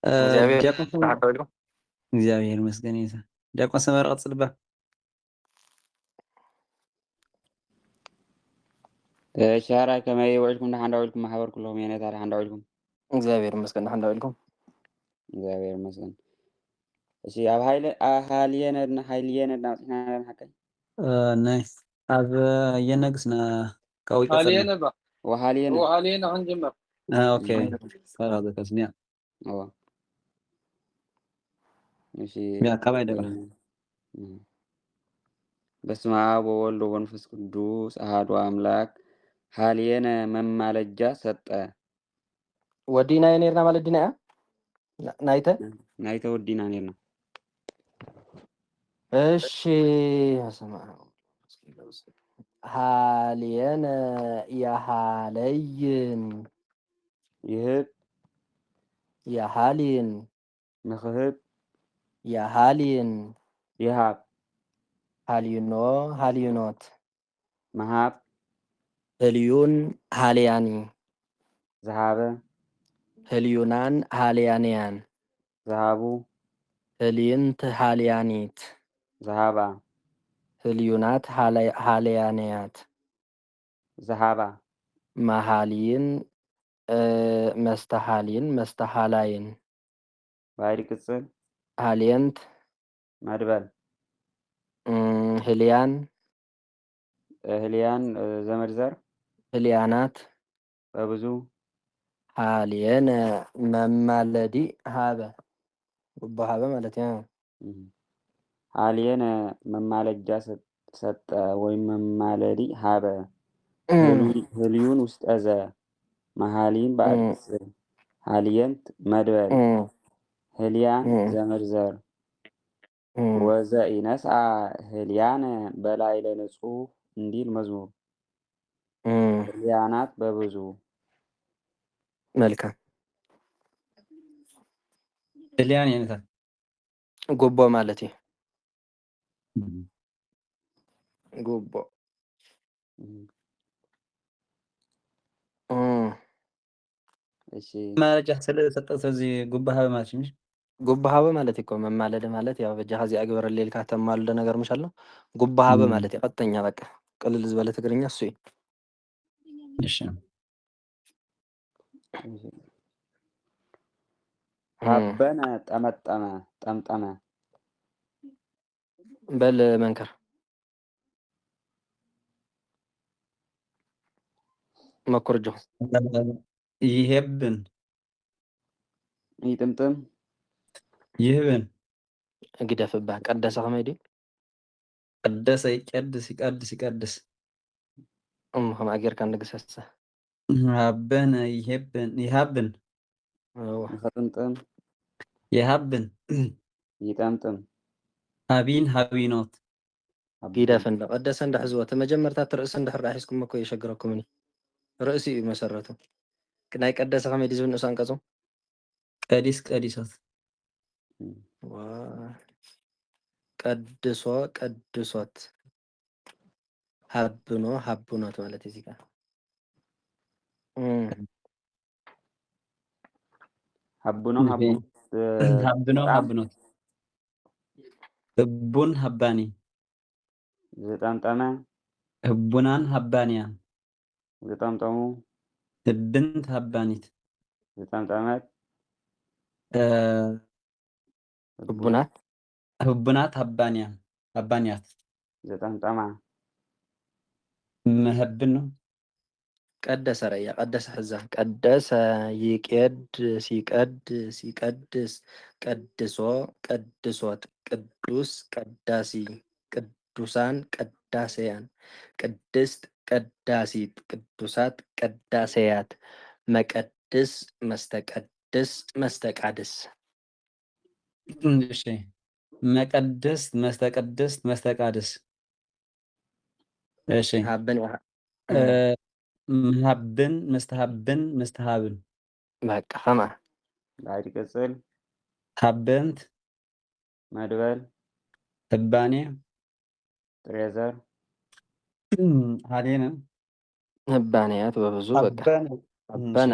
እግዚአብሔር ዲያቆን ሰመረ ተሓደሉ እግዚአብሔር ይመስገን ይዛ ዲያቆን ሰመረ ቀጽልባ ሻራይ ከመይ ውዕልኩም ንሓንዳ ውዕልኩም ማሕበር ኩሎም የነታ ሓንዳ ውዕልኩም እግዚአብሔር ይመስገን ሓንዳዊልኩም እግዚአብሔር ይመስገን። እሺ ኣብ ሃልየነድና ሃይልየነድና ወፂና ሓቀይ ናይ ኣብ የነግስና ካዊ ቀጸልና حاليا بقى ወሃልየነ هو حاليا هنجمع ኦኬ ሰራ ዘከስኒያ እዋ እሺ ያ ካባይ ደባ በስመ አብ ወወልድ ወመንፈስ ቅዱስ አሐዱ አምላክ ሃልየነ መማለጃ ሰጠ ወዲና የኔርና ማለት ዲና ናይተ ናይተ ወዲና ነርና እሺ ሃልየነ የሃለይን ይህብ የሃሊን ንክህብ የሃሊን ይሃብ ሃልዩኖ ሃልዩኖት መሃብ ህልዩን ሃልያኒ ዝሃበ ህልዩናን ሃልያንያን ዝሃቡ ህልይንት ሃልያኒት ዝሃባ ህልዩናት ሃልያንያት ዝሃባ መሃሊን መስተሃሊን መስተሃላይን ባይሪ ቅጽል ሃልየንት መድበል ህልያን ህልያን ዘመድ ዘር ህልያናት በብዙ ሃልየነ መማለዲ ሃበ ሃበ ማለት ያ ሃልየነ መማለጃ ሰጠ ወይም መማለዲ ሃበ ህልዩን ውስጠዘ መሃሊን ባዕድ ቅጽል ሃልየንት መድበል ህልያን ዘመድ ዘር ወዘ ኢነስአ ህልያነ በላዕለ ንጹሕ እንዲል መዝሙር ህልያናት በብዙ መልካም ህልያን የነታ ጉቦ ማለት እዩ ጉቦ እሺ ማለጃ ሰጠ ስለዚ ጉባሃበ ማለት ነው ጉባሃበ ማለት እኮ መማለድ ማለት ያው በጃ ዚ አግበረ ሌልካ ተማልደ ነገር ምሻሎ ጉባሃበ ማለት ቀጥተኛ በቃ ቅልል ዝበለ ትግርኛ እሱ እዩ እሺ ሃበነ ጠመጠመ ጠምጠመ በል መንከር መኩርጆ ይሄብን ይጥምጥም ይህብን ግደፍባ ቀደሰ ከመይ ድዩ ቀደሰ ይቀድስ ይቀድስ ይቀድስ ከምኣ ጌርካ ንግሰሰ ሃበነ ይሄብን ይሃብን ንኸጥምጥም ይሃብን ይጠምጥም ሃቢን ሃቢኖት ይደፍን ቀደሰ እንዳሕዝቦ ተመጀመርታት ርእሲ እንድሕር ሒዝኩም እኮ የሸግረኩምኒ ርእሲ እዩ መሰረቱ ናይ ቀደሰ ከመይ ድዩ ዝብል ንእሱ አንቀጹ ቀዲስ ቀዲሶት ቀድሶ ቀድሶት ሃብኖ ሃብኖት ማለት እዚ ጋር ሃብኖ ሃብኖ ሃብኖት ህቡን ሃባኒ ዝጠምጠመ ህቡናን ሃባንያን ዝጠምጠሙ ህብንት ሃባኒት ዝጠምጠመት ህቡናት ህቡናት ሃባንያን ሃባንያት ዝጠምጠማ መህብን ነው ቀደሰ ረያ ቀደሰ ሕዛ ቀደሰ ይቄድስ ይቀድስ ይቀድስ ቀድሶ ቀድሶት ቅዱስ ቀዳሲ ቅዱሳን ቀዳሰያን ቅድስት ቀዳሲት ቅዱሳት ቀዳሰያት መቀድስ መስተቀድስ መስተቃድስ እሺ መቀደስ መስተቀደስ መስተቃድስ እሺ ሃብን መሃብን መስተሃብን መስተሃብን በቃ ከማ ባዕድ ቅጽል ሃበንት መድበል ህባኔ ጥሬዘር ሃሌነ ህባንያት በብዙ በቃ ሃበነ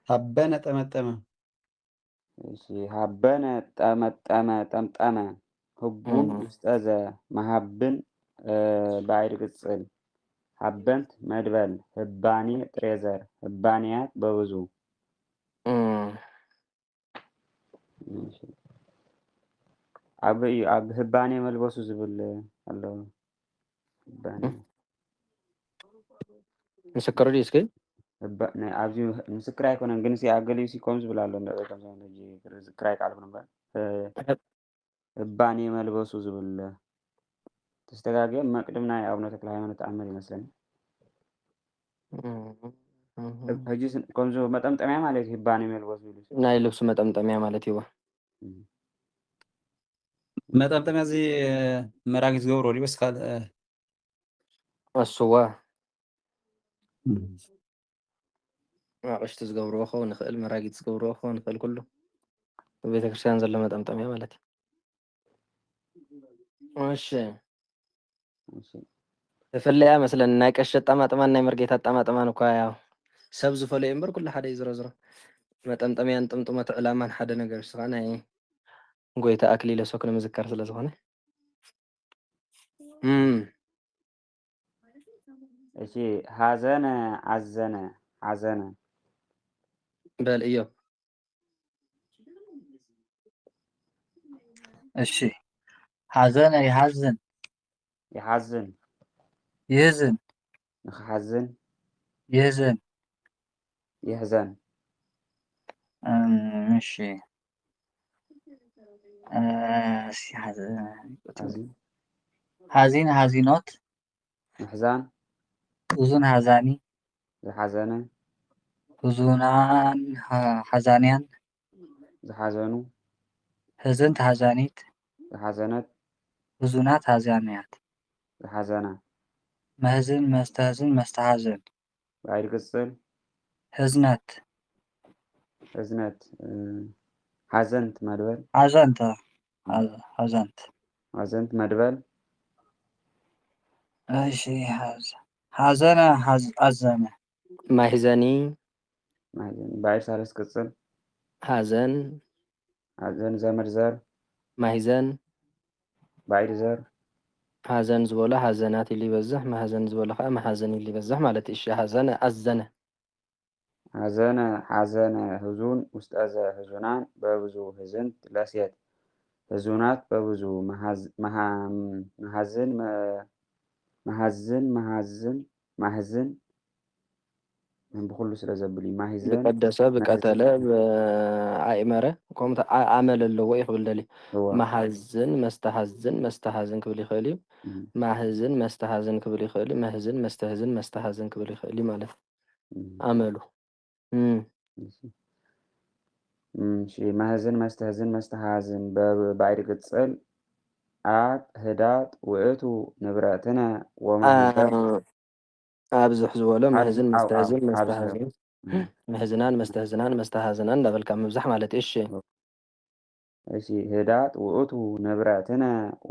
ሃበነ ጠመጠመ እሺ ሃበነ ጠመጠመ ጠምጠመ ህጉን ውስጠዘ መሃብን ባዕድ ቅጽል ሃበንት መድበል ህባኔ ጥሬዘር ህባንያት በብዙ እሺ ኣብ ህባኔ መልበሱ ዝብል ኣሎ ህባኔ ምስክር ድዩ እስኪ ናይ ኣብዚ ምስክር ኣይኮነን ግን ኣብ ገሊኡ ከምኡ ዝብል ኣሎ ዝክራይ ቃል ነበር ህባኔ መልበሱ ዝብል ተስተጋግየ መቅድም ናይ ኣቡነ ተክለ ሃይማኖት ተኣምር ይመስለኒ ሕጂ ከምዚ መጠምጠሚያ ማለት እዩ ህባኔ መልበሱ ይብሉ ናይ ልብሱ መጠምጠሚያ ማለት እዩ መጠምጠሚያ እዚ መራጊት ዝገብሮ ድዩ ወይስ ካልእ እሱዋ ኣቅሽቲ ዝገብርዎ ክኸውን ይኽእል መራጊት ዝገብርዎ ክኸውን ይኽእል ኩሉ ቤተክርስትያን ዘሎ መጠምጠሚያ ማለት እዩ እሺ ተፈለያ መስለን ናይ ቀሺ ኣጣማጥማን ናይ መርጌታ ኣጣማጥማን እኳ ያው ሰብ ዝፈለዩ እምበር ኩሉ ሓደ እዩ ዝረዝሮ መጠምጠሚያን ጥምጥመት ዕላማን ሓደ ነገር ስኻ ናይ ጎይታ ኣክሊለ ሶክ ንምዝካር ስለ ዝኾነ እሺ ሃዘነ ኣዘነ ሓዘነ በል እዮ እሺ ሓዘነ ይሓዝን ይሓዝን ይህዝን ንክሓዝን ይህዝን ይሕዘን እሺ ሓዚን ሓዚኖት ምሕዛን ሁዙን ሓዛኒ ዝሓዘነ ሁዙናን ሓዛንያን ዝሓዘኑ ህዝንት ሓዛኒት ዝሓዘነት ሁዙናት ሓዛንያት ዝሓዘና መህዝን መስተህዝን መስተሓዝን ባዕድ ቅጽል ህዝነት እዝነት ሓዘንት መድበል ሓዘንተ ሓዘንት ሓዘንት መድበል እሺ ሓዘነ ሓዘነ ማሕዘኒ ባዕድ ሳልስ ቅጽል ሓዘን ሓዘን ዘመድ ዘር ማሕዘን ባዕድ ዘር ሓዘን ዝበሎ ሓዘናት ኢሉ ይበዝሕ ማሕዘን ዝበሎ ከዓ ማሓዘን ኢሉ ይበዝሕ ማለት እዩ እሺ ሓዘነ ኣዘነ ሓዘነ ሓዘነ ህዙን ውስጠዘ ህዙናን በብዙ ህዝንት ለሴት ህዙናት በብዙ መሃዝን ማህዝን ብኩሉ ስለ ዘብል እዩ ማህዘን ብቀደሰ ብቀተለ ብኣእመረ ከምኡ ኣመል ኣለዎ ይክብል ደልዩ መሓዝን መስተሓዝን መስተሓዝን ክብል ይኽእል እዩ ማህዝን መስተሓዝን ክብል ይኽእል እዩ መህዝን መስተህዝን መስተሓዝን ክብል ይኽእል እዩ ማለት ኣመሉ ማህዝን መስተህዝን መስተሓዝን በባዕድ ቅጽል ኣብ ህዳጥ ውእቱ ንብረትነ ወማህዘን ኣብዝሕ ዝበሎ መህዝን መስተህዝን መስተሓዝን መህዝናን መስተህዝናን መስተሓዝናን እንዳበልካ ምብዛሕ ማለት እዩ እሺ ህዳጥ ውእቱ ንብረትነ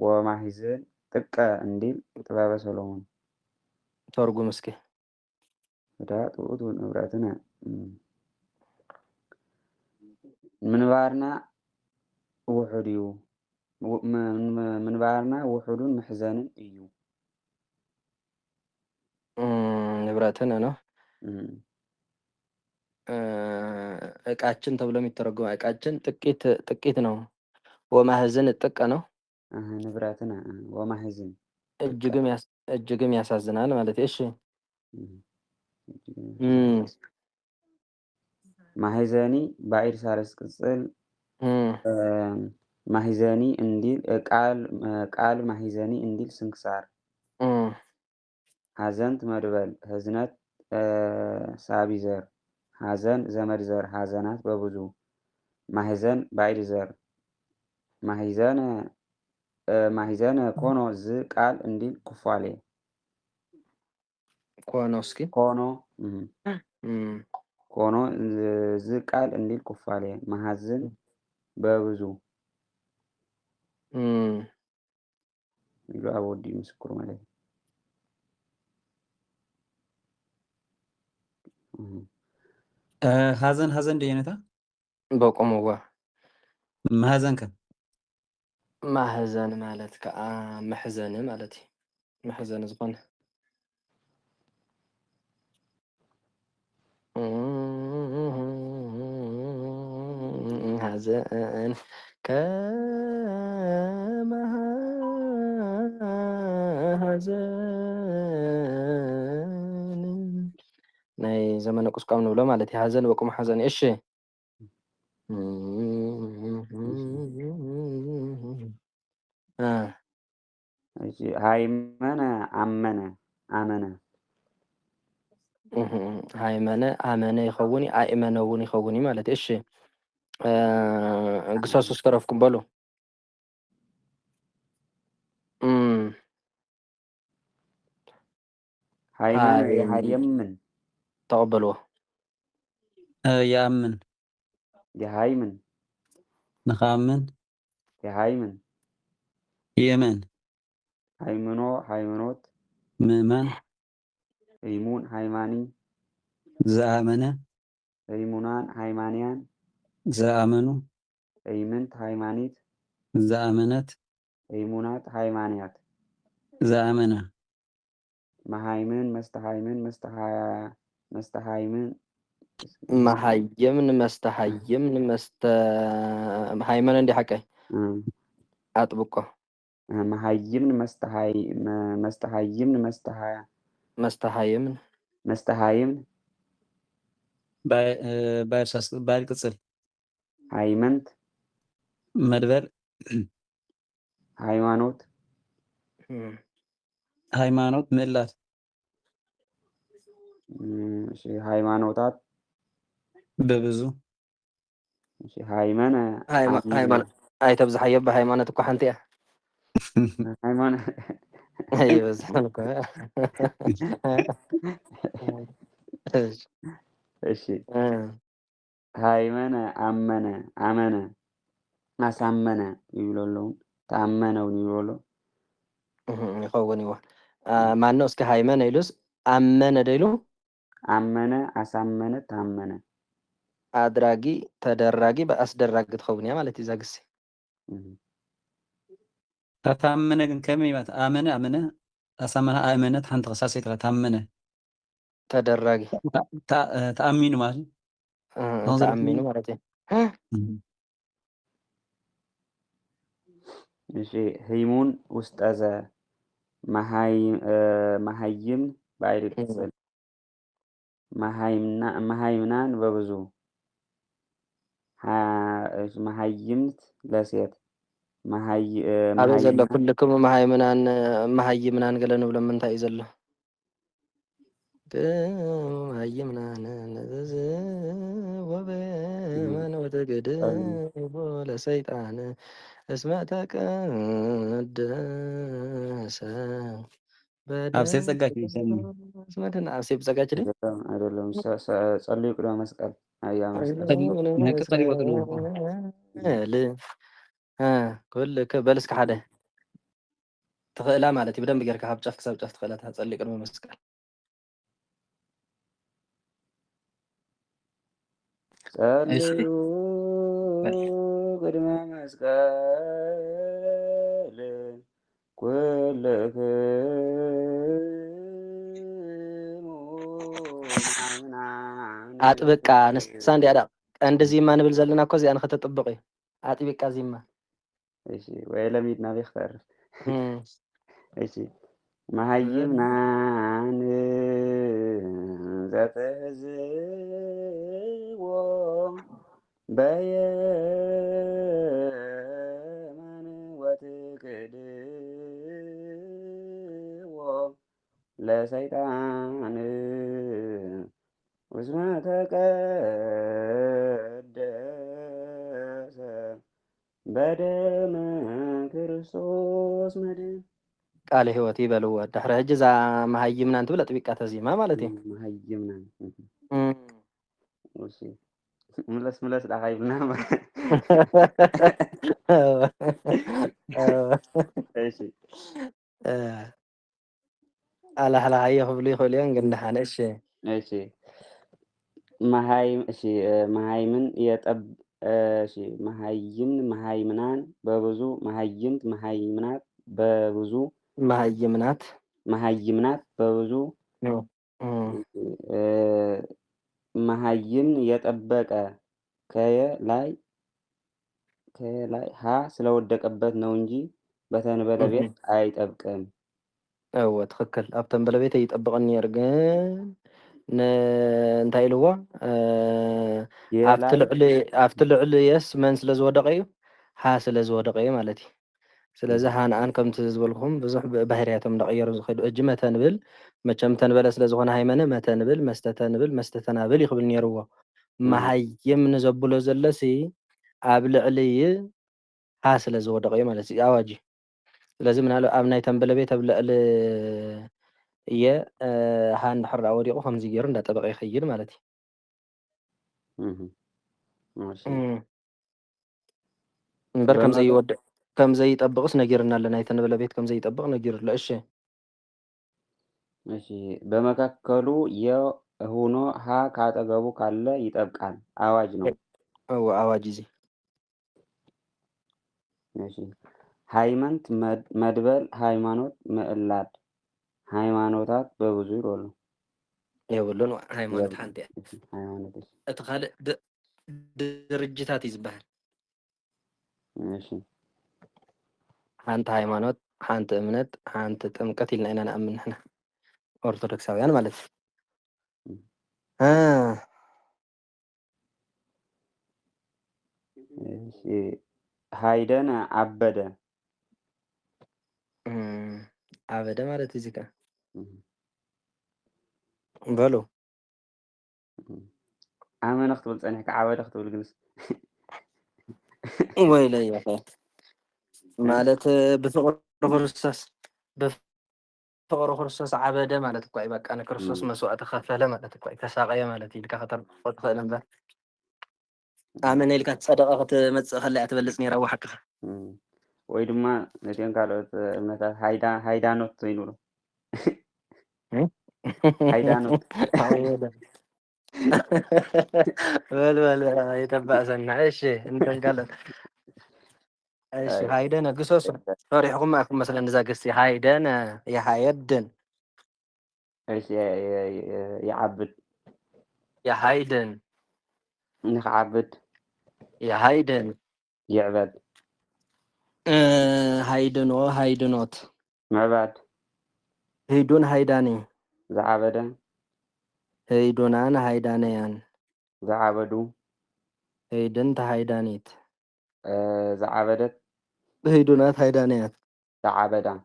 ወማሂዝን ጥቀ እንዲል ጥበበ ሰሎሞን ተርጉም እስኪ ህዳጥ ውእቱ ንብረትነ ምንባርና ውሑድ እዩ ምንባርና ውሑዱን ምሕዘንን እዩ ንብረትነ ነው እቃችን ተብሎ የሚተረጎመው እቃችን ጥቂት ነው ወማህዝን ጥቀ ነው ንብረትነ ወማህዝን እጅግም ያሳዝናል ማለት እሺ ማህዘኒ ባዕድ ሳልስ ቅጽል ማህዘኒ እንዲል ቃል ማህዘኒ እንዲል ስንክሳር ሓዘንት መድበል ህዝነት ሳቢ ዘር ሓዘን ዘመድ ዘር ሓዘናት በብዙ ማህዘን ባዕድ ዘር ማህዘነ ኮኖ ዝ ቃል እንዲል ኩፋሌ ኮኖ እስኪ ኮኖ ዝ ቃል እንዲል ኩፋሌ ማሃዝን በብዙ ኢሉ ኣብ ወዲ ምስክሩ ማለት ሃዘን ድየነታ በቆምዋ ማህዘንከ ማህዘን ማለት ከዓ መሕዘኒ ማለት እዩ መሕዘኒ ዝኾነ ሃዘን ከመ ሃዘን ናይ ዘመነ ቁስቋም ንብሎ ማለት እዩ ሃዘን በቁም ሓዘን እሺ ሃይመነ አመነ አመነ ሃይመነ አመነ ይኸውን አእመነ እውን ይኸውን ማለት እሺ ግሳሱ ዝተረፍኩም በሉ ሃይመነ የሃየምን ተቀበልዎ يأمن የሃይምን نخامن የሃይምን يمن ሃይምኖ ሃይምኖት مؤمن ሃይሙን ሃይማኒ زآمنة ሃይሙናን ሃይማንያን زآمنوا ሃይምንት ሃይማኒት زآمنت ሃይሙናት ሃይማንያት زآمنة መሃይምን መስተሃይምን መስተሃይምን መሃየምን መስተሃየምን ሃይመነ እንዲ ሓቀይ አጥብቆ መሃይምን መስተሃይምን መስተሃየምን መስተሃይምን باير قصل ሃይመንት مدبر ሃይማኖት ሃይማኖት ምእላት እሺ ሃይማኖታት በብዙ እሺ ሃይመነ ሃይማኖት ኣይተብዝሓዮ ብሃይማኖት እኳ ሓንቲ እያ ሃይማኖት ኣይበዝሕን እኳ እሺ ሃይመነ አመነ አመነ አሳመነ ይብሎ ኣለዉ ተአመነ እውን ይብሎ ኣሎ ይኸውን ይዋ ማነው እስኪ ሃይመነ ኢሉስ አመነ ደይሉ አመነ አሳመነ ታመነ አድራጊ ተደራጊ በአስደራጊ ትኸውን እያ ማለት እዩ እዛ ግዜ ተታመነ ግን ከመይ ማለት አመነ አመነ አሳመነ አመነት ሓንቲ ከሳሰይት ታመነ ተደራጊ ተአሚኑ ማለት ተአሚኑ ማለት እዩ እሺ ህይሙን ውስጠዘ መሃይም ባይል ቅጽል መሃይምናን በብዙ መሃይምት ለሴት ኣበይ ዘሎ ኩልክም መሃይምናን ገለ ንብሎ ምንታይ እዩ ዘሎ መሃይምናን ወበመን ወተገድቦ ለሰይጣን እስመ ተቀደሰ ኣብ ሴት ፀጋች ይሰኒ ኣብ ሴት ፀጋች ድ አይደለም ጸልዩ ቅድመ መስቀል አያ መስቀል ናይ ቅፅል ይወጥሉ ኩልክ በል እስኪ ሓደ ትኽእላ ማለት እዩ ብደንብ ጌርካ ካብ ጫፍ ክሳብ ጫፍ ትኽእላ ተጸልይ ቅድመ መስቀል ጸልዩ ቅድመ መስቀል ኩልክሙ አጥብቃ ንሳ እንዲያ እንደዚህማ ንብል ዘለና እኮ እዚኣ ንኸተጥብቕ እዩ አጥቢቃ ዚማ እሺ ወይ ለሚድ ናብ ይኽተር እሺ መሃይምናን ዘተህዝቦ በየመን ወትክድዎ ለሰይጣን እስመ ተቀደሰ በደመ ክርስቶስ መድን ቃለ ሕይወት ይበልዎ ድሕሪ ሕጂ እዛ መሃይምናን ትብል አጥቢቃ ተዚማ ማለት እዩ መሃይምናን እሺ ምለስ ዳኻ ይብልና እሺ አላህላሃየ ክብሉ ይኽእሉ እዮም ግን ድሓነ እሺ እሺ መሃይምን እሺ መሃይም መሃይምናን በብዙ መሃይምት መሃይምናት በብዙ መሃይምናት መሃይምናት በብዙ መሃይም የጠበቀ ከየ ላይ ሀ ስለወደቀበት ነው እንጂ በተንበለ ቤት አይጠብቅም። እወ ትክክል። ኣብ ተንበለ ቤት ይጠብቅን ነይሩ ግን እንታይ ኢልዎ ኣብቲ ልዕሊ የስ መን ስለ ዝወደቀ እዩ ሃ ስለ ዝወደቀ እዩ ማለት እዩ። ስለዚ ሃንኣን ከምቲ ዝበልኩም ብዙሕ ባህርያቶም እንዳቀየሩ ዝኸዱ እጂ መተንብል መቸም ተንበለ ስለዝኾነ ሃይመነ መተንብል መስተተንብል መስተተናብል ይክብል ነይርዎ። መሃይም ንዘብሎ ዘለሲ ኣብ ልዕሊ ሃ ስለ ዝወደቀ እዩ ማለት እዩ ኣዋጅ። ስለዚ ምናለ ኣብ ናይ ተንበለ ቤት ኣብ ልዕሊ እየ ሃ እንድሕር ወዲቁ ከምዚ ገይሩ እንዳጠበቀ ይኸይድ ማለት እዩ እምበር ከምዘይጠብቅስ ነጊርና ኣሎ። ናይ ተንበለ ቤት ከምዘይጠብቅ ነጊሩሎ። እሺ እሺ በመካከሉ የሆኖ ሃ ካጠገቡ ካለ ይጠብቃል። አዋጅ ነው። አዋጅ እዚ እሺ ሃይማኖት መድበል ሃይማኖት ምዕላድ ሃይማኖታት በብዙ ይሮሉ የብሉን ሃይማኖት ሓንቲ ሃይማኖት እቲ ካልእ ድርጅታት እዩ ዝበሃል። እሺ ሓንቲ ሃይማኖት ሓንቲ እምነት ሓንቲ ጥምቀት ኢልና ኢና ንኣምን ንሕና ኦርቶዶክሳውያን ማለት እዩ። ሃይደን ዓበደ ዓበደ ማለት እዚ ከ በሉ ኣመነ ክትብል ፀኒሕካ ዓበደ ክትብል ግንስ ወይለይ ማለት ብፍቅሪ ክርስቶስ ዓበደ ማለት እኳ እዩ። በቃ ንክርስቶስ መስዋእቲ ከፈለ ማለት እኳ እዩ። ተሳቀየ ማለት እዩ ኢልካ ከተርድኦ ትኽእል እምበር ኣመነ ኢልካ ትፀደቐ ክትመፅእ ከላ እያ ትበልፅ ነይራ ዋሓቅኻ ወይ ድማ ነቲኦም ካልኦት እምነታት ሃይዳኖት ይብሉ ሃይዳኖት በል የተባእሰና። እሺ እንተን ካልኦት እሺ ሃይደነ ግሶሱ ፈሪሕኩም ኣኩም መስለን እዛ ግስቲ ሃይደነ የሃየድን እሺ يعبد የሃይድን نخعبد የሃይድን يعبد ሃይድኖ ሃይድኖት معبد هيدون هيداني زعبدا هيدونان هيدانيان زعبدو هيدن تهيدانيت زعبدت هيدونات هيدانيات زعبدا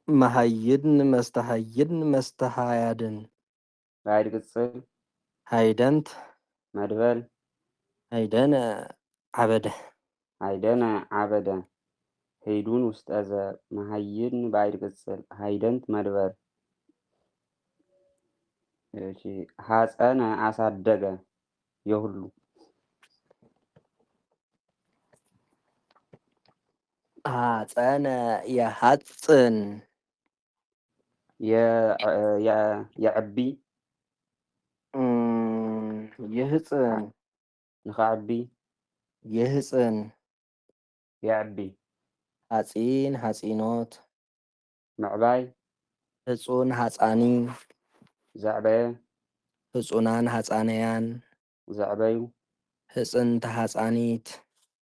مهيدن مستهيدن بعد قصر هيدنت مدبل هيدن عبده هيدن عبدا هيدون أستاذ مهيدن بعد قصر هيدنت مدبل እሺ ሐፀነ አሳደገ የሁሉ ሐፀነ የሐፅን የዕቢ የህፅን ንኸዕቢ የህፅን የዕቢ ሐፂን ሐፂኖት ምዕባይ ህፁን ሐፃኒ ዘዕበየ ህፁናን ሐፃነያን ዘዕበዩ ህፅንተ ሐፃኒት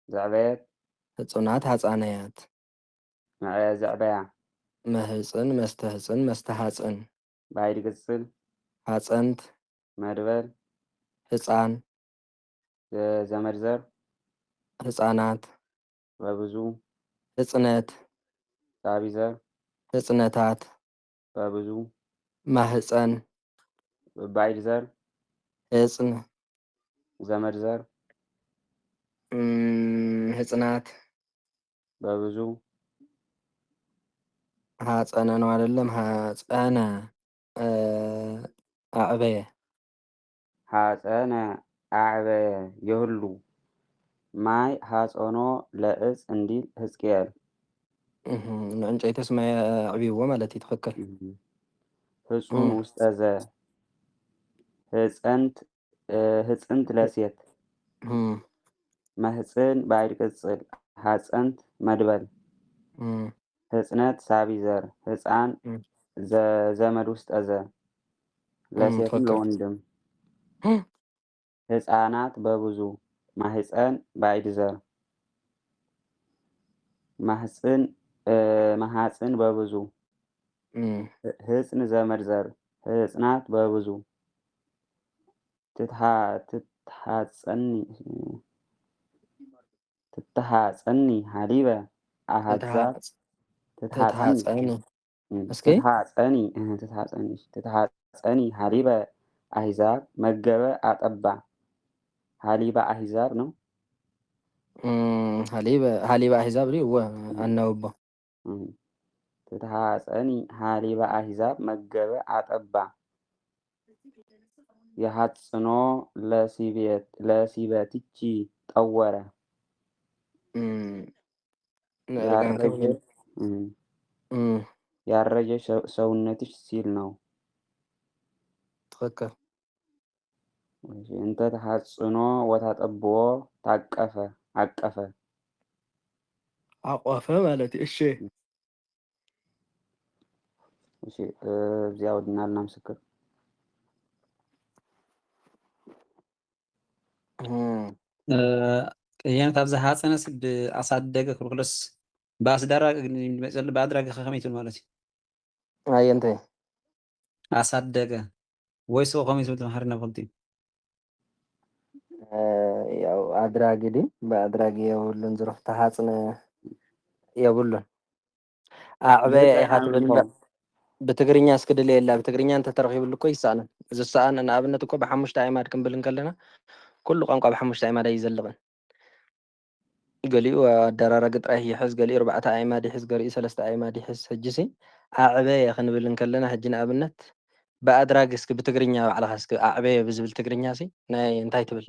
ዘዕበየት ህፁናት ሐፃነያት ዘዕበያ መህፅን መስተህፅን መስተሐፅን ባይድ ቅጽል ሐፀንት መድበል ህፃን ዘመድዘር ህፃናት በብዙ ህፅነት ሳቢዘር ህፅነታት በብዙ ማህፀን ባይድ ዘር ህፅን ዘመድዘር ህፅናት በብዙ ሐፀነ ነው አይደለም ሐፀነ አዕበየ ሐፀነ አዕበየ የሁሉ ማይ ሐፀኖ ለእፅ እንዲል ህዝቅኤል ንዕንጨይተስ ማይ ኣዕቢዎ ማለት እዩ ትኽክል ህፁን ውስጠዘ ህፅንት ለሴት ማህፅን ባዕድ ቅጽል ሃፀንት መድበል ህፅነት ሳቢ ዘር ህፃን ዘመድ ውስጥ ዘ ለሴትም ትክክል ለወንድም ህፃናት በብዙ ማህፀን ባዕድ ዘር ማህፅን በብዙ ህፅን ዘመድ ዘር ህፅናት በብዙ ትትሃፀኒ ሃሊበ አሃዛር ትትሃፀኒ ሃሊበ አሂዛር መገበ አጠባ ሃሊበ አሂዛር ነው ሃሊበ አሂዛብ ወ አናውቦ ትትሃፀኒ ሃሊበ አሂዛብ መገበ አጠባ የሃፅኖ ለሲበትቺ ጠወረ ያረጀ ሰውነትሽ ሲል ነው ትክክል እንተ ተሃፅኖ ወታጠብዎ ታቀፈ አቀፈ አቋፈ ማለት እሺ እዚያ ወድናልና ምስክር يعني تابز حسنة سب أصدق كرولس باس درا مثل بعد خميت المالتي أي أنت أصدق ويسو خميس مثل هرنا فلتي ያው አድራጊ ዲ በአድራጊ የሁሉን ዝሮፍ ተሓፅነ የብሉን ኣዕበየ ኢኻ ትብል ብትግርኛ እስክድል የላ ብትግርኛ እንተተረኺብሉ እኮ ይሰኣንን እዚ ሰኣን ንኣብነት እኮ ብሓሙሽተ ኣዕማድ ክንብል ከለና ኩሉ ቋንቋ ብሓሙሽተ ኣዕማድ ኣይዘልቕን ገሊኡ ኣደራራጊ ጥራይ ይሕዝ ገሊኡ 4 ኣዕማድ ይሕዝ ገሊኡ 3 ኣዕማድ ይሕዝ ሕጂሲ ኣዕበየ ክንብል ከለና ሕጂ ንኣብነት በኣድራጊ እስኪ ብትግርኛ ባዕልኻ እስኪ ኣዕበየ ብዝብል ትግርኛ ሲ ናይ እንታይ ትብል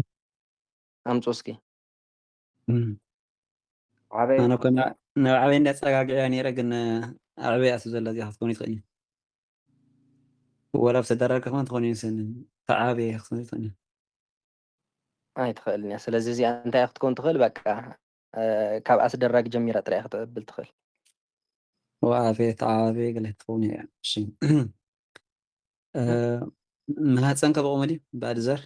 ኣምፁ እስኪ أنا كنا نوعين نتساقع يعني رجن عربية أسوز الذي حطوني تغني ولا بسدرك كمان تغني سن تعابي حطوني تغني ኣይትኽእልን እያ ስለዚ እዚኣ እንታይ ክትኮን ትኽእል በቃ ካብ ኣስደራጊ ጀሚራ ጥራይ ክትቅብል ትኽእል وعافية تعابي قلت تغني يعني شيء ما هاتسان كبقوا مدي بعد زر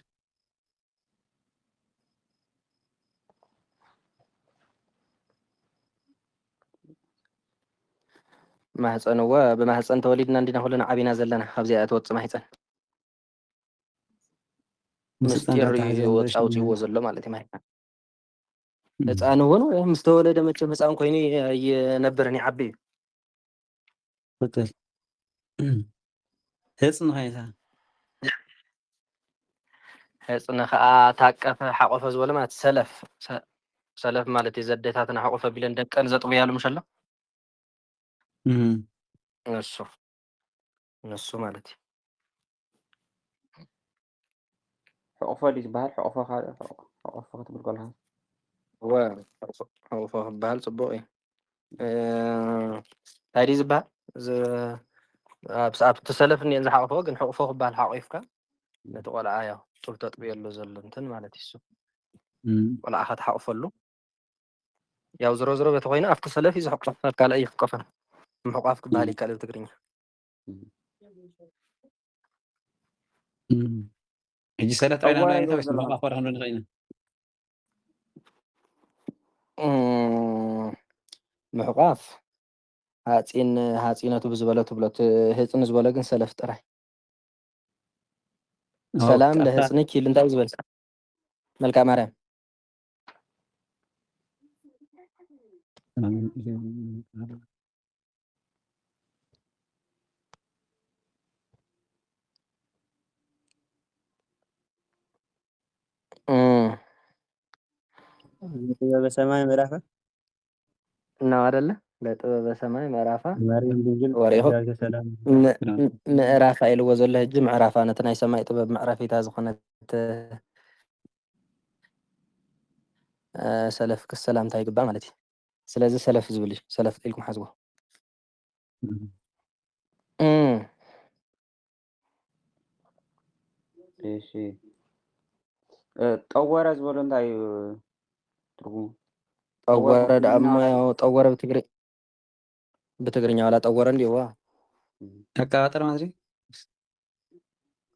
ማህፀን እወ ብማህፀን ተወሊድና እንዲና ኩልና ዓቢና ዘለና ካብዚኣ ትወፅእ ማህፀን ምስጢር ወፃውፅዎ ዘሎ ማለት እዩ ማህፀን ህፃን እውን ምስ ተወለደ መቸም ህፃን ኮይኑ ይነብርን ይዓቢ እዩ قتل ህፅን ኸይታ ህፅኒ ከዓ ታቀፈ ሓቆፈ ዝበለ ማለት ሰለፍ ማለት እዩ ዘዴታትና ሓቆፈ ቢለን ደቀን ዘጥብያሉ ምሸሎ ንሱ ማለት እዩ ሕቑፎ ዲ ዝበሃል ሕቑፎ ክትብል ከለካ ሕቑፎ ክበሃል ፅቡቅ እዩ እንታይ ዲ ዝበሃል ኣብቲ ሰለፍ እኒአን ዝሓቆፎ ግን ሕቑፎ ክበሃል ሓቂፍካ ነቲ ቆልዓ ያው ጡብ ተጥብየሉ ዘሎ እንትን ማለት እዩ እሱ ቆልዓኻ ትሓቁፈሉ ያው ዝሮ ዝሮ በቲ ኮይኑ ኣብቲ ሰለፍ እዩ ዝሕቆፍ ካልእ ይሕቆፈን ምሕቋፍ ክበሃል ይከኣል ብትግርኛ ሕጂ ሰለፍ ጥራይና ናይ ተወስ ምሕቋፍ ወርሕ ንኽእልና ምሕቋፍ ሃፂነቱ ብዝበለ ትብሎ ህፅኒ ዝበለ ግን ሰለፍ ጥራይ ሰላም ለህፅንክ ኢሉ እንታይ ዝበል መልክዕ ማርያም ጥበበ ሰማይ ምዕራፋ ነው አይደለ ለጥበበ ሰማይ ምዕራፋ ማርያም ድንግል ወሪኹ ዳርገ ሰላም ምዕራፋ ኢልዎ ዘሎ ሕጂ ምዕራፋ ነቲ ናይ ሰማይ ጥበብ መዕረፊታ ዝኾነት ሰለፍ ክሰላምታ ይግባእ ማለት እዩ ስለዚ ሰለፍ ዝብል እዩ ሰለፍ ኢልኩም ሓዝዎ እሺ ጠወረ ዝበሎ እንታይ እዩ ትርጉሙ ጠወረ ደሞ ያው ጠወረ በትግርኛ ወላ ጠወረ እንዲዋ አቀባጠር ማለት ነው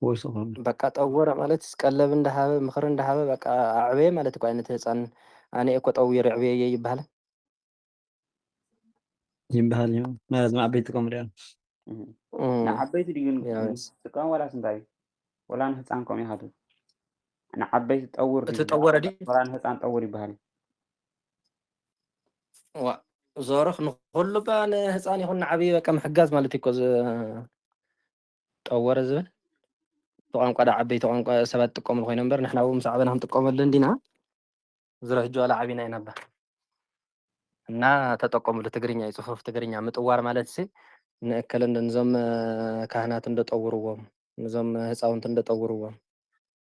ወይስ ሆነ በቃ ጠወረ ማለት ቀለብ እንደሃበ ምክር እንደሃበ በቃ አዕበየ ማለት እኮ አይነት ህፃን አኔ እኮ ጠውየር ዕብየ ይባላል ይባል ነው ማለት ነው አቤት ተቆም ዲያ ንዓበይቲ ድዩን ጥቃም ወላ ስንታይ ወላ ንህፃን ከም ይሃዱ ንዓበይቲ ጠውር እትጠወረ ዲ ወላ ንህፃን ጠውር ይባሃል ዋ ዞረኽ ንኩሉ ባ ንህፃን ይኹን ንዓብይ በቃ ምሕጋዝ ማለት እኮ ጠወረ ዝብል ቋንቋ ዳ ዓበይቲ ቋንቋ ሰባት ጥቀምሉ ኮይኖም እምበር ንሕና እውን ምስ ዓበና ክንጥቀመሉ ዲና ዝረህጆ ወላ ዓቢና ኢና ባ እና ተጠቀሙሉ ትግርኛ ይጽሑፍ ትግርኛ ምጥዋር ማለት ሲ ንእከል ንዞም ካህናት እንደጠውርዎም ንዞም ህፃውንቲ እንደጠውርዎም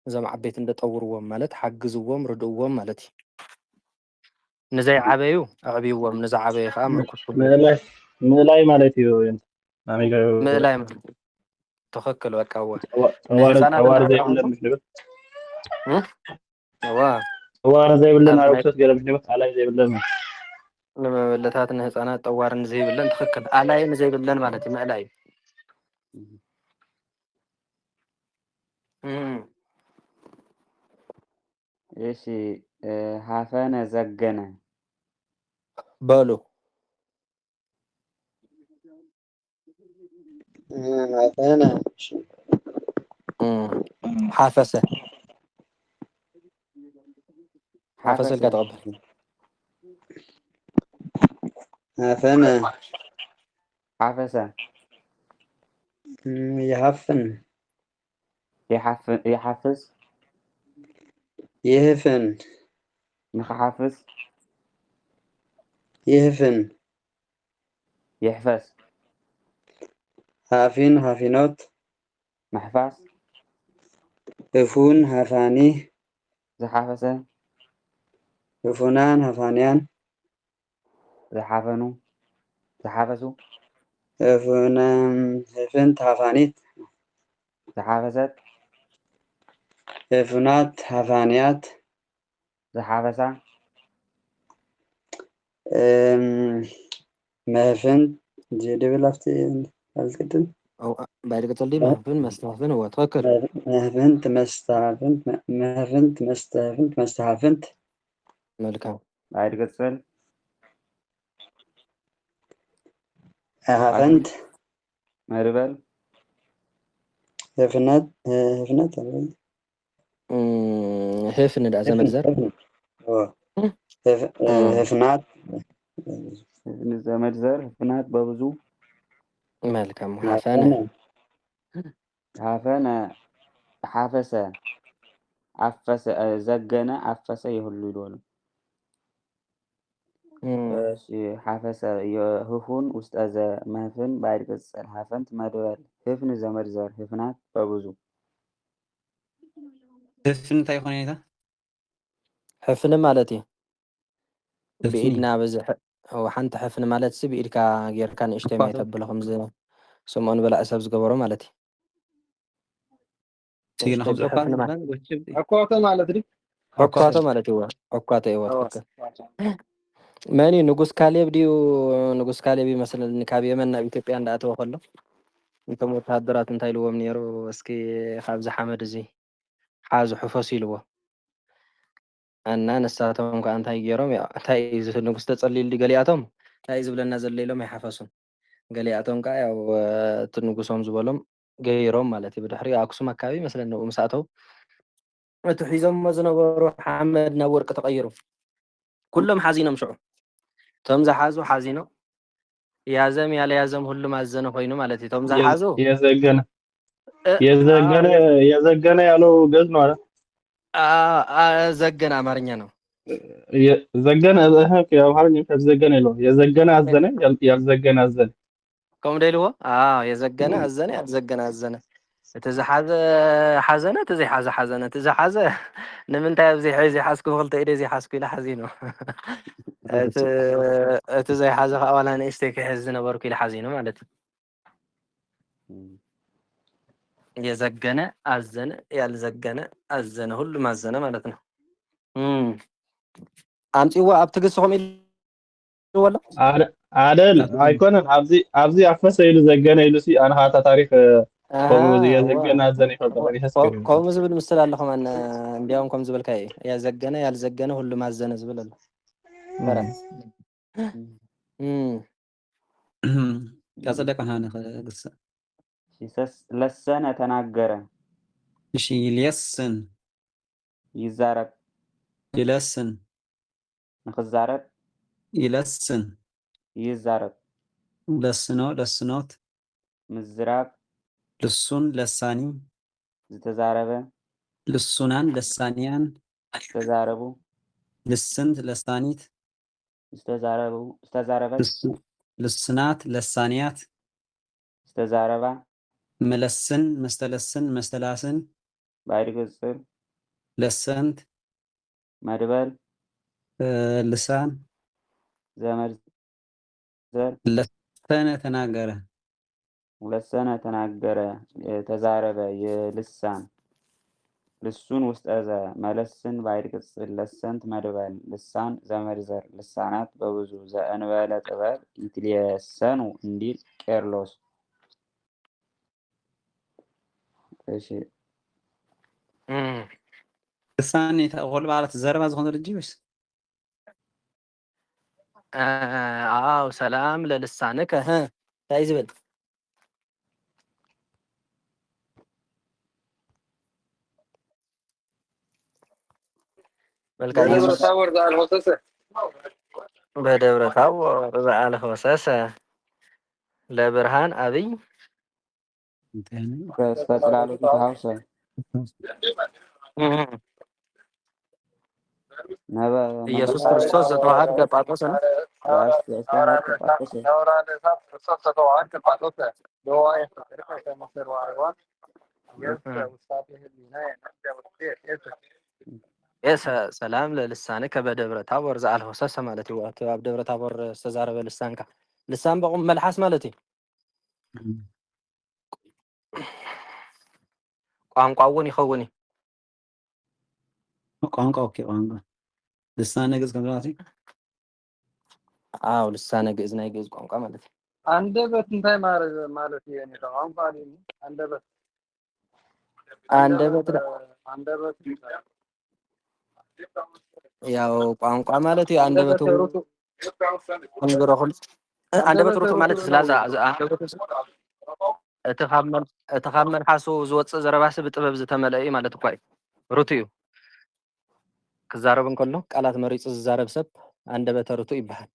ንዞም ዓበይቲ እንደጠውርዎም ማለት ሓግዝዎም ርድእዎም ማለት እዩ ንዘይ ዓበዩ ኣዕብይዎም ንዛ ዓበዩ ከዓ ምእኩት ምእላይ ማለት እዩ ምእላይ ማለት ትኽክል በቃ እወ ተዋር ዘይብለን ምሽ ንብል እዋ ተዋር ዘይብለን ኣብ ክሶት ገለ ምሽ ንብል ኣላይ ዘይብለን ንመበለታት ንህፃናት ጠዋር ንዘይብለን ትኽክል ኣላይ ንዘይብለን ማለት እዩ ምእላይ እሺ ሃፈነ ዘገነ በሉ ሃፈነ ሓፈሰ ሓፈሰ ልካ ተቐበል ሃፈነ ሓፈሰ ይሃፍን ይሓፍስ ይህፍን ንኽሓፍስ ይህፍን ይሕፈስ ሃፊን ሃፊኖት ምሕፋስ ህፉን ሃፋኒ ዝሓፈሰ ህፉናን ሃፋንያን ዝሓፈኑ ዝሓፈሱ ህፍንት ሃፋኒት ዝሓፈሰት ህፉናት ሃፋንያት ዝሓፈሳ መህፍንት ድብል ኣፍቲ ኣልቅድም ባይድ ቅፅል ዲ መህፍን መስተሃፍን እወ ትኽክል መህፍንት መስተሃፍንት መህፍንት መስተሃፍንት መስተሃፍንት መልካም ባይድ ቅፅል ሃፈንት መርበል ህፍነት ህፍን ዳ ዘመድ ዘር ህፍናት ዘመድ ዘር ህፍናት በብዙ መልካም ሃፈነ ሃፈነ ሓፈሰ ኣፈሰ ዘገነ ኣፈሰ ይህሉ ይደሉ እሺ ሓፈሰ ህፉን ውስጠ ዘ መህፍን ባይድ ቅጽል ሃፈንት መድበል ህፍን ዘመድ ዘር ህፍናት በብዙ ህፍን እንታይ ይኾን ይታ ሕፍን ማለት እዩ ብኢድና በዝሕ ሓንቲ ሕፍን ማለት ሲ ብኢድካ ጌርካ ንእሽተይ ማይ ተብሎ ከምዚ ስምዖን በላእ ሰብ ዝገበሮ ማለት እዩ ኣኳቶ ማለት ዲ ዐኳቶ ማለት እዩ ዐኳቶ እወ ትኽክል መን እዩ ንጉስ ካሌብ ድዩ ንጉስ ካሌብ ይመስለኒ ካብ የመን ናብ ኢትዮጵያ እንዳኣተወ ከሎ እንቶም ወታሃደራት እንታይ ኢልዎም ነይሩ እስኪ ካብዚ ሓመድ እዚ ሓዙ ሕፈሱ ኢልዎ እና ንሳቶም ከዓ እንታይ ገይሮም እንታይ እዩ ንጉስ ተፀሊሉ ገሊኣቶም እንታይ ዝብለና ዘሎ ኢሎም ኣይሓፈሱን ገሊኣቶም ከዓ ያው እቲ ንጉሶም ዝበሎም ገይሮም ማለት እዩ ብድሕሪ ኣክሱም ኣካባቢ ይመስለኒ ምስ ኣተው እቲ ሒዞሞ ዝነበሩ ሓመድ ናብ ወርቂ ተቐይሩ ኩሎም ሓዚኖም ሽዑ እቶም ዝሓዙ ሓዚኖም ያዘም ያለያዘም ሁሉም ኣዘነ ኮይኑ ማለት እዩ እቶም ዝሓዙ የዘገነ ያለው ገዝ ነው አይደል ዘገነ አማርኛ ነው ዘገነ አማርኛ ከዘገነ ይለው የዘገነ አዘነ ያልዘገነ አዘነ ከም ደልዎ የዘገነ አዘነ ያልዘገነ አዘነ እተዝሓዘ ሓዘነ ተዘይሓዘ ሓዘነ ተዝሓዘ ንምንታይ ኣብዚ ሕዚ ሓስኩ ክልተ ኢደ ዘይሓስኩ ኢላ ሓዚኑ እቲ ዘይሓዘ ከዓ ዋላ ንእሽተይ ክሕዝ ዝነበርኩ ኢላ ሓዚኑ ማለት እዩ የዘገነ አዘነ ያልዘገነ አዘነ ሁሉም አዘነ ማለት ነው أمسي هو أبتقصهم إيه ولا؟ عادل أيكون أبزي أفسر إلى زجنا إلى سي أنا هذا تاريخ قوم زي زجنا زني فبلاني هسكرين قوم زبل مستل الله خمان እንዲያውም ከም ዝበልካ እዩ ያዘገነ ያልዘገነ ሁሉ ማዘነ ዝብል ኣሎ በረን ያጸደቀን ሀነ ግስ ለሰነ ተናገረ እሺ ይልየስን ይዛረብ ይለስን ንክዛረብ ይለስን ይዛረብ ለስኖ ለስኖት ምዝራብ ልሱን ለሳኒ ዝተዛረበ ልሱናን ለሳኒያን ዝተዛረቡ ልስንት ለሳኒት ዝተዛረበት ልስናት ለሳኒያት ዝተዛረባ መለስን መስተለስን መስተላስን ባይድ ቅጽል ለሰንት መድበል ልሳን ዘመድ ዘር ለሰነ ተናገረ ለሰነ ተናገረ ተዛረበ የልሳን ልሱን ውስጥ እዘ መለስን ባይድ ቅጽል ለሰንት መድበል ልሳን ዘመድ ዘር ልሳናት በብዙ ዘእንበለ ጥበብ ይትሊየሰኑ እንዲል ቄርሎስ። እሺ ልሳን የተቆል ማለት ዘረባ ዝኮነ ልጅ ወይስ አው ሰላም ለልሳንከ ታይ ዝብል በደብረ ታቦር ዘአልሆ ሰሰ ለብርሃን አብይ ከጽላሎቱ ተሐውሰ ኢየሱስ ክርስቶስ ዘተዋሃደ ጳጦስ ነው። ሰላም ለልሳንከ በደብረ ታቦር ዘአልሆ ሰሰ ማለት እዩ። ኣብ ደብረ ታቦር ዝተዛረበ ልሳንካ ልሳን በቁም መልሓስ ማለት እዩ። ቋንቋ እውን ይኸውን እዩ። ቋንቋ ኦኬ ቋንቋ ልሳነ ግዕዝ ከም ማለት እዩ። አው ልሳነ ግዕዝ ናይ ግዕዝ ቋንቋ ማለት እዩ። አንደበት እንታይ ማለት እዩ? እኔ ቋንቋ አይደል? አንደበት ያው ቋንቋ ማለት እዩ። አንደበቱ አንደበቱ ርቱ ማለት ስላዛ አንደበቱ እቲ ካብ መልሓሱ ዝወፅእ ዘረባሲ ብጥበብ ዝተመልአ እዩ ማለት እኳ እዩ። ርቱ እዩ ክዛረብ እንከሎ ቃላት መሪፁ ዝዛረብ ሰብ አንደበተ ርቱ ይበሃል።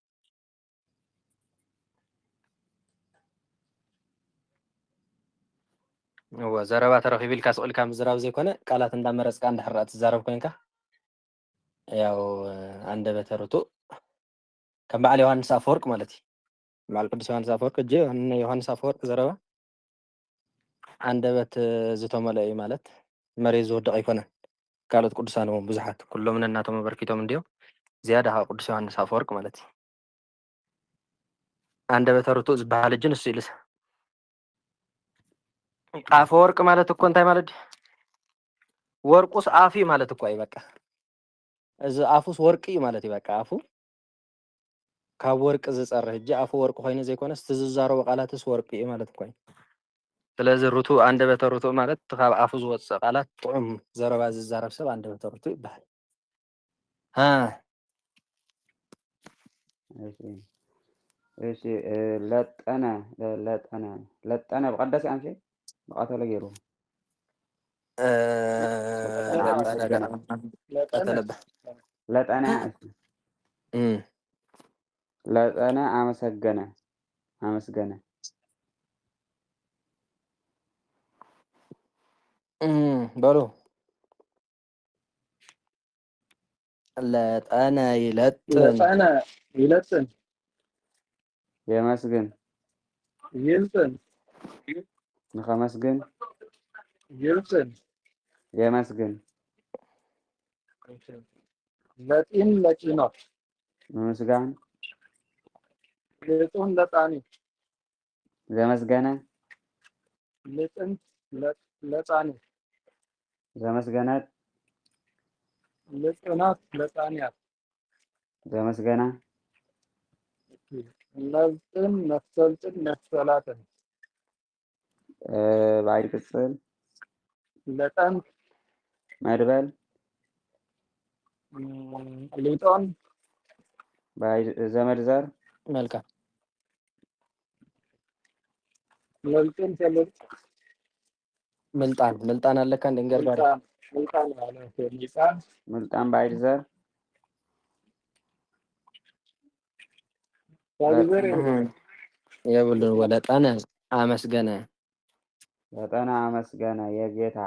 ዘረባ ተረኺቡ ኢልካ ስቂልካ ምዝራብ ዘይኮነ ቃላት እንዳመረፅካ እንዳሕራእ ትዛረብ ኮይንካ ያው አንደበተ ርቱዕ ከም በዓል ዮሃንስ አፈወርቅ ማለት እዩ። በዓል ቅዱስ ዮሃንስ አፈወርቅ እጅ ዮሃንስ አፈወርቅ ዘረባ አንደበት ዝተመልአ እዩ ማለት መሬት ዝወድቕ ኣይኮነን። ካልኦት ቅዱሳን እውን ብዙሓት ኩሎም ነናቶም ኣበርኪቶም እንዲኦም ዝያዳ ካብ ቅዱስ ዮሃንስ አፈወርቅ ማለት እዩ። አንደበተ ርቱዕ ዝበሃል እጅ ንሱ ኢሉስ አፈወርቅ ማለት እኮ እንታይ ማለት ወርቁስ አፍ እዩ ማለት እኮ እዩ። በቃ እዚ አፉስ ወርቂ እዩ ማለት እዩ። በቃ አፉ ካብ ወርቂ ዝፀርህ እጂ አፉ ወርቂ ኮይኑ ዘይኮነስ እቲ ዝዛረቦ ቃላትስ ወርቂ እዩ ማለት እኮ እዩ። ስለዚ ርቱዕ አንደበተ ርቱዕ ማለት ካብ አፉ ዝወፅእ ቃላት ጥዑም ዘረባ ዝዛረብ ሰብ አንደበተ ርቱዕ ይበሃል። እሺ ለጠነ ብቀዳሲ ኣምሽ ብቀተለ ገይሩ ለጠነ አመሰገነ በሉ ለጠነ ይለጥን የመስግን ይልጥን ንኸመስግን ይልጥን የመስግን ለጢን ለጪኖት ንምስጋን ልጡን ለጣኒ ዘመስገነ ልጥን ለጣኒ ዘመስገነት ልጥናት ለጣኒያት ዘመስገና መብጥን መፍሰልጥን መፍሰላትን ባዕድ ቅጽል ለጠንት መድበል ሊጦን ዘመድ ዘር መልካም መልጥን ተልጥ ምልጣን አለካ እንደንገር ባሪ ምልጣን ማለት ሊጣን ምልጣን ባዕድ ዘር ባይዘር የብሉን ወለጣነ አመስገነ ለጠና አመስገነ የጌታ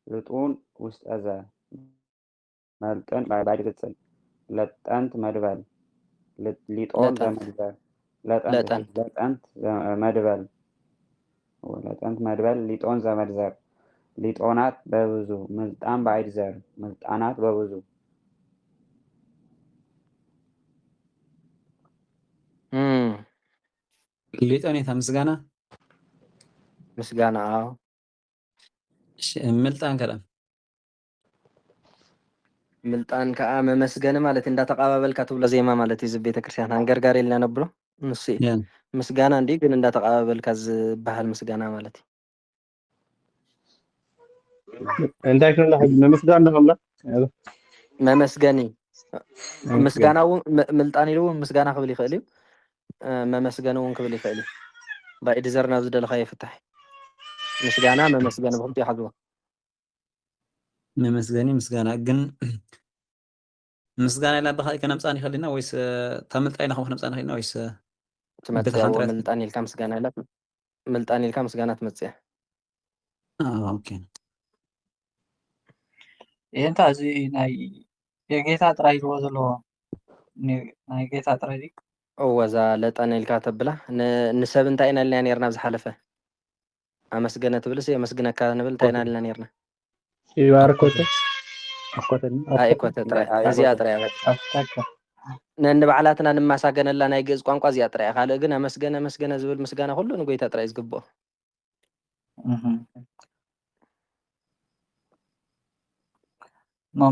ልጡን ውስጠ ዘር መልጥን ባዕድ ቅጽል ለጠንት መድበል ሊጦን ዘመድ ዘር ለጠንት መድበል ለጠንት መድበል ሊጦን ዘመድ ዘር ሊጦናት በብዙ ምልጣን ባዕድ ዘር ምልጣናት በብዙ ሊጦን የታ ምስጋና ምስጋና አዎ ምልጣን ከለም ምልጣን ከዓ መመስገን ማለት እንዳተቀባበልካ ትብሎ ዜማ ማለት እዩ ቤተክርስትያን አንገርጋር የልና ነብሎ ንሱ ምስጋና እንዲ ግን እንዳተቀባበልካ ዝበሃል ምስጋና ማለት እዩ እንታይ ክብላ ሕጂ ንምስጋን ንክብላ መመስገኒ ምስጋና እውን ምልጣን ኢሉ እውን ምስጋና ክብል ይኽእል እዩ መመስገን እውን ክብል ይኽእል እዩ ባዕድ ዘር ናብ ዝደለካ ይፍታሕ ምስጋና መመስገን ብክልቲኡ ይሓዝዎ መመስገኒ ምስጋና ግን ምስጋና ኢላ ብካሊእ ከነምፃን ይኽእል ኢና ወይስ ተምልጣይና ከም ክነምፃን ይኽእል ኢና ወይስ ትመፅእ ምልጣን ኢልካ ምስጋና ኢላ ምልጣን ኢልካ ምስጋና ትመፅእ ኦኬ ይህንታ እዚ ናይ የጌታ ጥራይ ይልዎ ዘለዎ ናይ ጌታ ጥራይ ወዛ ለጠነ ኢልካ ተብላ ንሰብ እንታይ ኢና ኢልና ነርና ዝሓለፈ ኣመስገነ ትብልስ የመስግነካ ንብል እንታይ ኢና ኢልና ነርና ይባርኮተ ኣይኮተ ጥራይ እዚኣ ጥራይ ነንባዕላትና ንማሳገነላ ናይ ግእዝ ቋንቋ እዚኣ ጥራይ ካልእ ግን ኣመስገነ መስገነ ዝብል ምስጋና ኩሉ ንጎይታ ጥራይ ዝግብኦ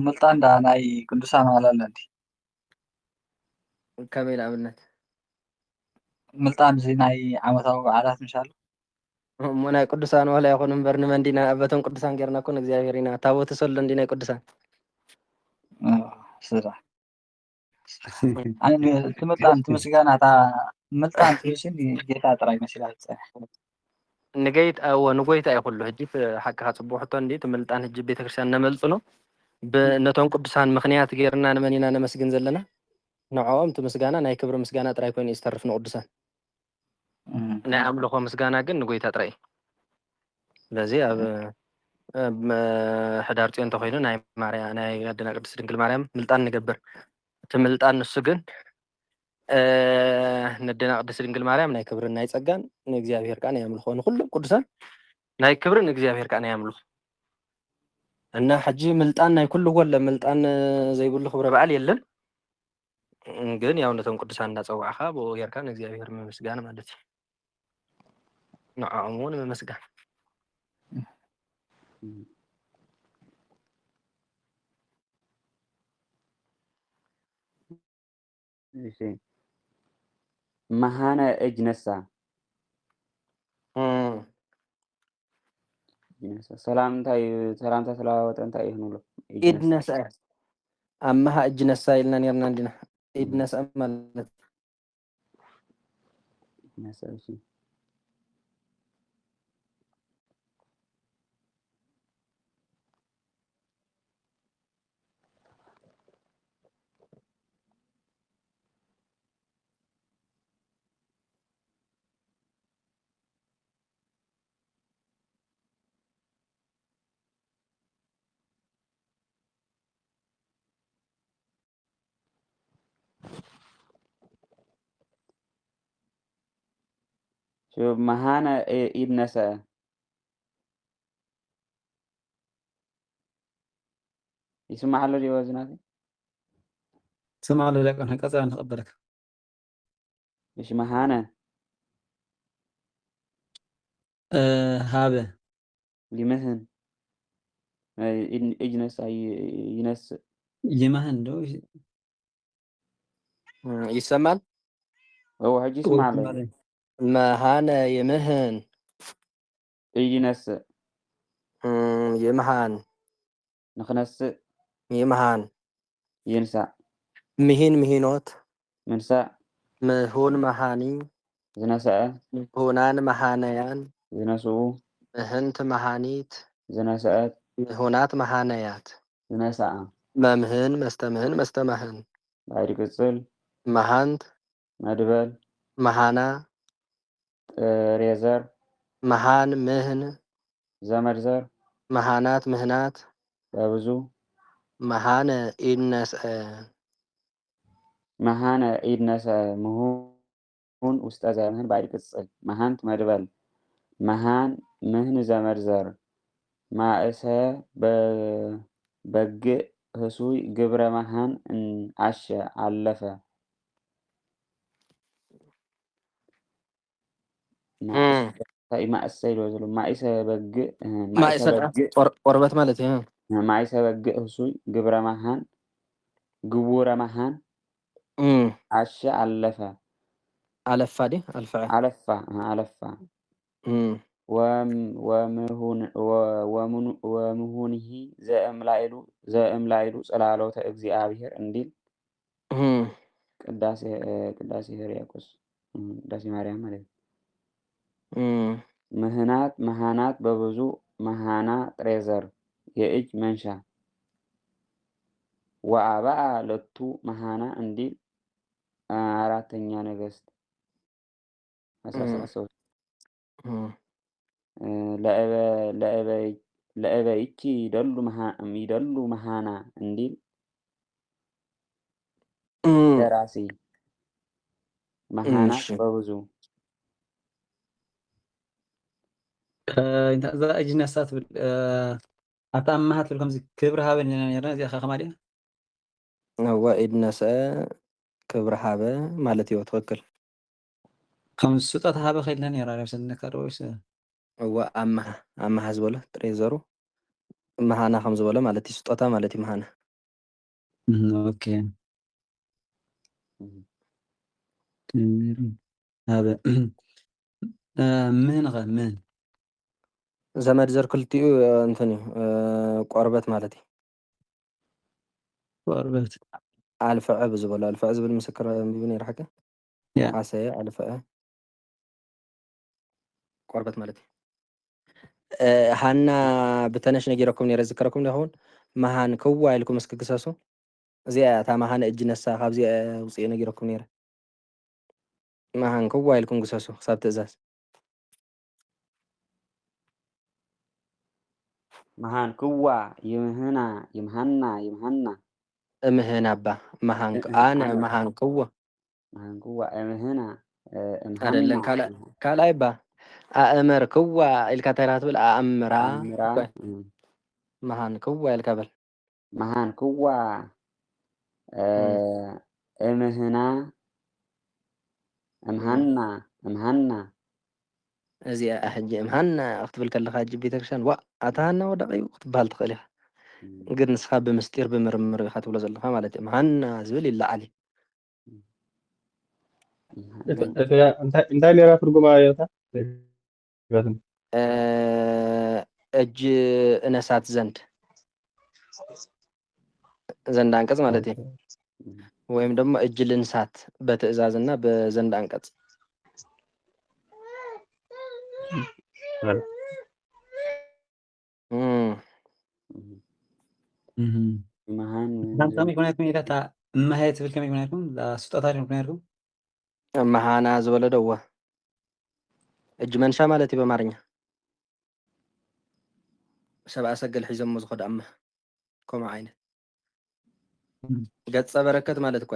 ምልጣን ዳ ናይ ቅዱሳን ዋላ ኣለንቲ ከመይ ንኣብነት ምልጣን እዚ ናይ ዓመታዊ በዓላት ምሻሉ እሞ ናይ ቅዱሳን ዋላ ይኹን እምበር ንመንዲና ኣበቶም ቅዱሳን ጌርና ኮን እግዚኣብሔር ኢና ታቦት ሰሎ እንዲ ናይ ቅዱሳን ስራ ኣነ ትምልጣን ትምስጋናታ ምልጣን ትብሽን ጌታ ጥራይ መሲላ ዝፀንሕ ንገይት ንጎይታ ይኩሉ ሕጂ ሓቅኻ ፅቡቅ ሕቶ እንዲ ትምልጣን ሕጂ ቤተክርስትያን ነመልፅሎ ነቶም ቅዱሳን ምክንያት ጌርና ንመን ኢና ነመስግን ዘለና ንዕኦም እቲ ምስጋና ናይ ክብሪ ምስጋና ጥራይ ኮይኑ እዩ ዝተርፍ ንቅዱሳን ናይ ኣምልኾ ምስጋና ግን ንጎይታ ጥራይ ስለዚ ኣብ ሕዳር ፅዮን እንተኮይኑ ናይ ኣዴና ቅድስት ድንግል ማርያም ምልጣን ንገብር እቲ ምልጣን ንሱ ግን ነዴና ቅድስት ድንግል ማርያም ናይ ክብርን ናይ ፀጋን ንእግዚኣብሔር ከዓ ናይ ኣምልኾ ንኩሎም ቅዱሳን ናይ ክብርን እግዚኣብሔር ከዓ ናይ ኣምልኾ እና ሕጂ ምልጣን ናይ ኩሉ ጎለ ምልጣን ዘይብሉ ክብረ በዓል የለን ግን ያው ነቶም ቅዱሳን እንዳፀዋዕካ ብኡ ጌርካ ንእግዚኣብሔር ምምስጋን ማለት እዩ ንዕኦም እውን ምምስጋን እሺ መሃነ እጅ ነሳ ሰላምታ ስለዋወጠ እንታይ እዩ ንብሎ ኢድ ነሳ ኣመሃ እጅ ነሳ ኢልና ነርና እንዲና ኢድ ነሳ ማለት ነሳ እሺ شوف مهانة إيد نسا يسمع له دي وزناتي سمع له لك أنا قطع نقبلك إيش مهانة هذا لمهن إيد نسا ينس يمهن دو ይሰማል። هو يسمع لي መሃነ ይምህን ينسى ይምሃን نخنسى ይምሃን ينسى ምሂን ምሂኖት منسى ምሁን መሃኒ زنسى ምሁናን መሃነያን زنسو ምህንት መሃኒት زنسأت ምሁናት መሃነያት زنسأ መምህን መስተምህን መስተመህን بعد قصل መሃንት مدبل መሃና ريزر መሃን ምህን زمرزر መሃናት ምህናት بابزو መሃነ ኢነስአ مهانة عيد نسا مهون أستاذ مهن بعد قصل مهانت مدبل مهان مهن زمرزر ما اسها بق هسوي قبر مهان ان عشا علفة ما اسيل وزلو ما اسها بق ما اسا قربت مالتي ما اسها بق هسوي قبر مهان قبور مهان عشا علفة علفة دي الفعل علفة ومهونه زائم لايلو صلالوت እግዚአብሔር እንዲል ቅዳሴ ሕርያቆስ ቅዳሴ ማርያም ማለት መሃናት በብዙ መሃና ጥሬዘር የእጅ መንሻ ወአባአ ለቱ መሃና እንዲል አራተኛ ነገሥት 13 ለእበይቺ ይደሉ መሃና እንዲል ደራሲ መሃና በብዙ انت اذا اجي نسات اتامهات لكم كبر هابن يرنا زي خا مالي هو ادنسا كبر هابه مالتي وتوكل كم سطات هابه خيلنا يرا نفس النكروس هو اما حزبله تريزرو مهانا خمزبله مالتي سطاتا مالتي مهانا اوكي هذا من زمد زر كلتيو انتوني قربت مالتي قربت الفع بزبله الفع زبل مسكر بني رحكه حاسه الفع قربت مالتي حنا بتنش نجيركم نذكركم لهون مهان كوا لكم اسك قصصو زي تا مهان اج نسا خاب زي وصي نجيركم نير مهان كوا لكم قصصو حساب تزاز مهان كوا يمهنا امهنا با مهان انا مهان كوا امهنا አይደለም ካላይ ባ አእመር ክዋ ኢልካተራት ብል አእምራ መሃን ክዋ ኢልካበል መሃን ክዋ እምህና እምሃና እዚኣ ሕጂ እምሃና ክትብል ከለካ ሕጂ ቤተክርስትያን ዋ ኣታሃና ወዳቀዩ ክትበሃል ትኽእል ኢኻ ግን ንስኻ ብምስጢር ብምርምር ኢኻ ትብሎ ዘለካ ማለት እዩ እምሃና ዝብል ይለዓል እንታይ ሌላ ትርጉማ የታ እጅ እነሳት ዘንድ አንቀጽ ማለት እዩ ወይም ደግሞ እጅ ልንሳት በትእዛዝና በዘንድ አንቀጽ كم يكون لكم إذا ما هي تبل كم يكون لكم لا سطات يكون لكم መሃና ዝበለ ደዋ እጅ መንሻ ማለት እዩ በአማርኛ ሰብአ ሰገል ሒዞሞ ዝኸዱ ኣማ ከምኡ ዓይነት ገጸ በረከት ማለት እኮ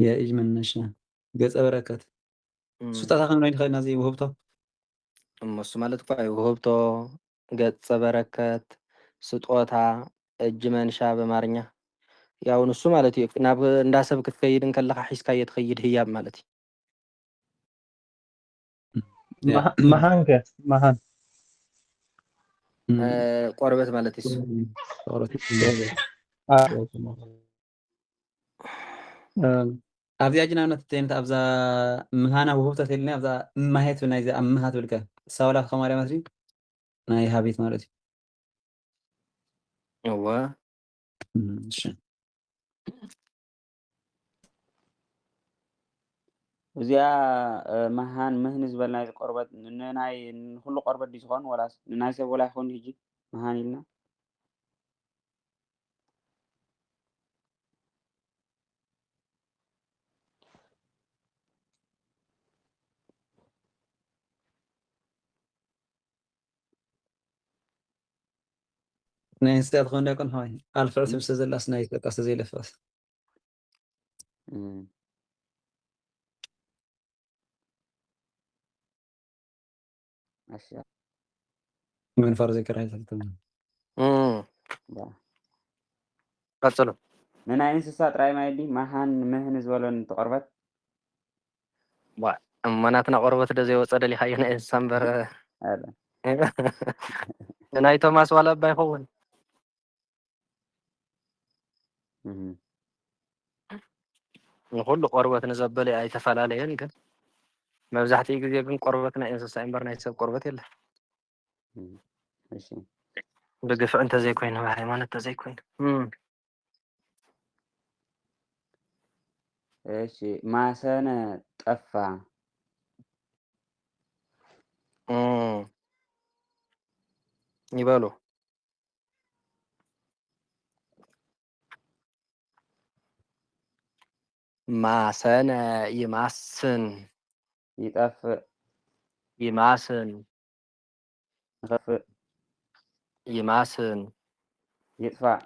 የእጅ መነሻ ገጸ በረከት ስጦታ ከም ናይ ንኽእል ናዚ ውህብቶ እሱ ማለት እኮ ውህብቶ ገጸ በረከት ስጦታ እጅ መንሻ በአማርኛ ያው ንሱ ማለት እዩ ናብ እንዳሰብ ክትከይድን ከለካ ሒዝካ እየትኸይድ ህያብ ማለት እዩ መሃን ቆርበት ማለት እዩ ኣብዚኣ ጅናነት ተንታ ኣብዛ ምሃና ውህብታት የለና ኣብዛ ማሄት ናይ ዛ ምሃት ብልከ ሳውላት ከማርያ መስሪ ናይ ሃቤት ማለት እወ እዩ እሺ እዚኣ መሃን ምህን ዝበልናይ ቆርበት ንናይ ኩሉ ቆርበት ዲ ዝኮን ወላስ ንናይ ሰብ ወላ ይኮን ሕጂ መሃን ኢልና ናይ እንስሳት ክኾን ዳይኮን ሆይ ኣልፍዕ ስብሰ ዘላስ ናይ ተጠቀሰ ዘይለፈስ أشياء من فرض كراهية التمام ቀጽሉ ንናይ እንስሳ ጥራይ ማይ ዲ መሃን ምህን ዝበሎን ተቆርበት እመናትና ቆርበት ደ ዘይወፀ ደሊኻዮ ናይ እንስሳ እምበር አለ ናይ ቶማስ ዋላ እባ ይኸውን ንኩሉ ቆርበት ንዘበለ ኣይተፈላለየን ግን መብዛሕትኡ ግዜ ግን ቆርበት ናይ እንስሳ እምበር ናይ ሰብ ቆርበት የለ እሺ ብግፍዕ እንተዘይኮይኑ ብሃይማኖት እንተዘይኮይኑ እሺ ማሰነ ጠፋ ይበሉ ማሰነ ይማስን ይጠፍእ ይማስን ይኸፍእ ይማስን ይጥፋእ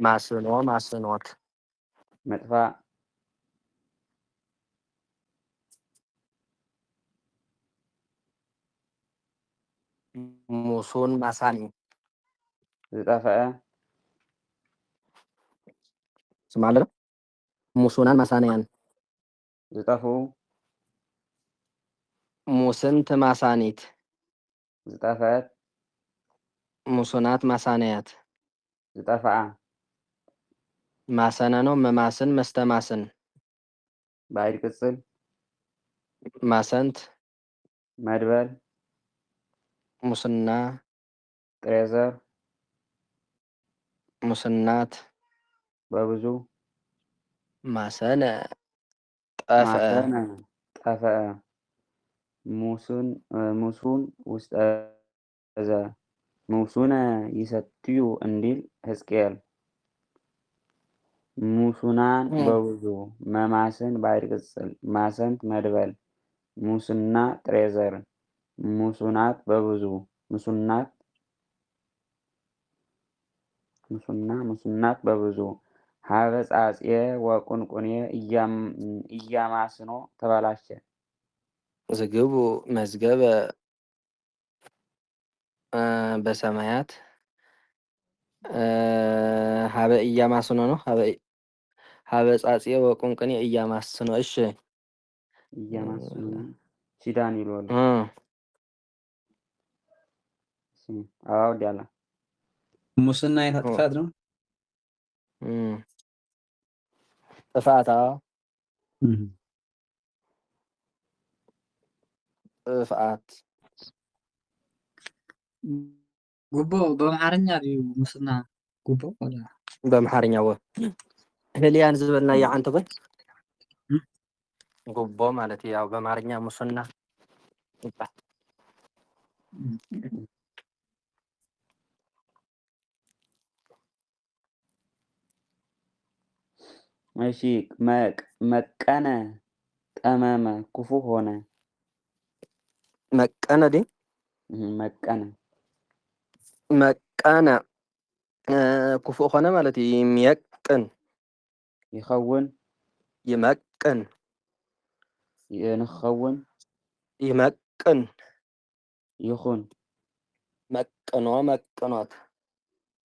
ማስኖ ማስኖት መጥፋእ ሙሱን ማሳኒ ዝጠፍአ ስማለ ሙሱናን ማሳንያን ዝጠፍኡ ሙስንት ማሳኒት ዝጠፍአት ሙሱናት ማሳንያት ዝጠፍአ ማሰነኖ መማስን መስተማስን ባይድ ቅጽል ማሰንት መድበል ሙስና ጥሬዘር ሙስናት በብዙ ማሰነ ጠፍአ ማሰነ ጠፍአ ሙሱን ውስጠ ዘ ሙሱነ ይሰትዩ እንዲል ሕዝቅኤል ሙሱናን በብዙ መማስን ባይድ ቅጽል ማሰንት መድበል ሙስና ጥሬዘር ሙሱናት በብዙ ሙሱናት በብዙ ሀበ ጻጽየ ወቁንቁንየ እያማስኖ ተበላሸ ዝግቡ መዝገበ በሰማያት ሀበ እያማስኖ ነው ሀበ ጻጽየ ወቁንቁንየ እያማስኖ እሺ እያማስኖ ሺዳን ይልወሉ አዎ ዲያላ ሙስና አይነት ጥፋት ነው ጥፋት ጥፋት ጉቦ በአማርኛ እዩ ሙስና ጉቦ ወላ በአማርኛ ህሊያን ዝበልና አንተ ቆይ ጉቦ ማለት ያው በአማርኛ ሙስና እሺ መቀነ ጠመመ ክፉ ሆነ መቀነ ዲ መቀነ ክፉ ሆነ ማለት የሚያቅን ይኸውን ይመቅን ንክኸውን ይመቅን ይኹን መቅኖ መቅኖት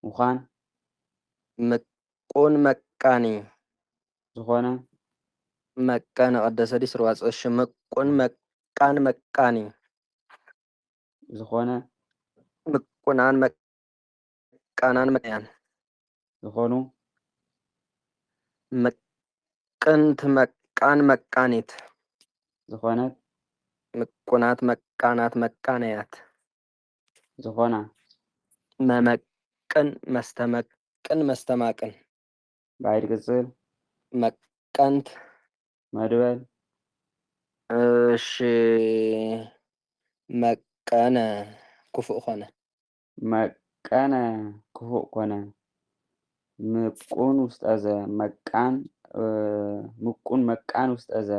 ምዃን ምቁን መቃኒ ዝኾነ መቀነ ቀደሰ ዲ ስርዋጽ እሺ ምቁን መቃን መቃኒ ዝኾነ ምቁናን መቃናን መያን ዝኾኑ ምቅንት መቃን መቃኔት ዝኾነት ምቁናት መቃናት መቃነያት ዝኾና መመቅን መስተመቅን መስተማቅን ባዕድ ቅጽል መቀንት መድበል እሺ መቀነ ክፉእ ኾነ መቀነ ክፉእ ኮነ ምቁን ውስጥ አዘ መቃን ምቁን መቃን ውስጥ አዘ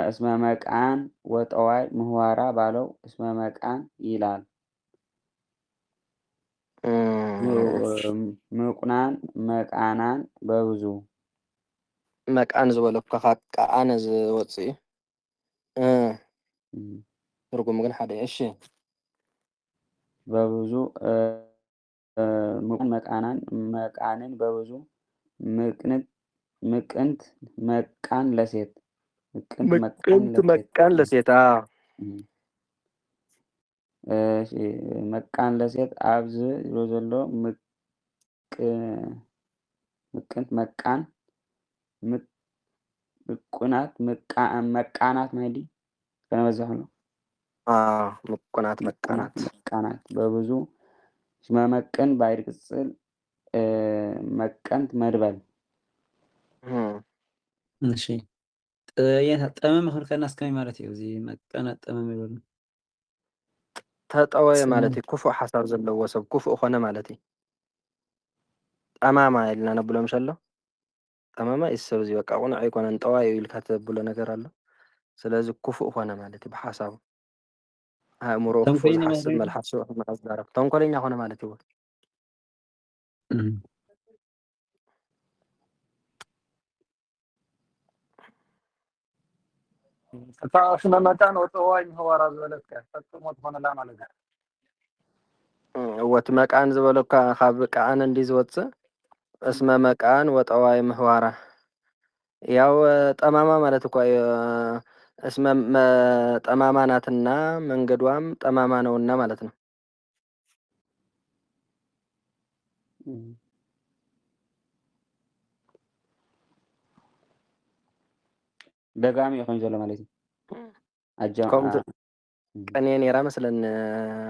እስመ መቃን ወጠዋይ ምህዋራ ባለው እስመ መቃን ይላል። ምቁናን መቃናን በብዙ መቃን ዝበለካ ቃኣነ ዝወፅእ ትርጉሙ ግን ሓደ እሺ በብዙ ምቁን መቃናን መቃንን በብዙ ምቅንት መቃን ለሴት ምቅንት መቃን ለሴት መቃን ለሴት ኣብዚ ዝብሎ ዘሎ ምቅንት መቃን ምቁናት መቃናት ማይዲ ከነበዛሕ ኣሎ ምቁናት መቃናት መቃናት በብዙ እስመ መቅን ባዕድ ቅጽል መቀንት መድበል እሺ ጠመመ ክንከና እስከመይ ማለት እዩ እዚ መቀነ ጠመመ ይበሉ ተጠወየ ማለት እዩ ክፉእ ሓሳብ ዘለዎ ሰብ ክፉእ ኾነ ማለት እዩ ጠማማ ኢልና ነብሎ ምሸሎ ጠማማ እዩ ሰብ እዚ በቃ ቁኑዕ ኣይኮነን ጠዋዩ ኢልካ ተብሎ ነገር ኣሎ ስለዚ ክፉእ ኾነ ማለት እዩ ብሓሳቡ ኣእምሮ ክፉእ ዝሓስብ መልሓሱ ዝዛረብ ተንኮለኛ ኾነ ማለት እዩ እስመ መቃን ወጠዋይ ምህዋራ ዝበለትከ ፈጽሞ ትኾነላ ማለት እዩ ወቲ መቃን ዝበለካ ካብ ቃኣነ እንዲ ዝወፅእ እስመ መቃን ወጠዋይ ምህዋራ ያው ጠማማ ማለት እኮ እስመ ጠማማ ናትና መንገዷም ጠማማ ነውና ማለት ነው። ደጋሚ ይኾን ዘሎ ማለት እዩ ከምቲ ቀኔ ነራ መስለን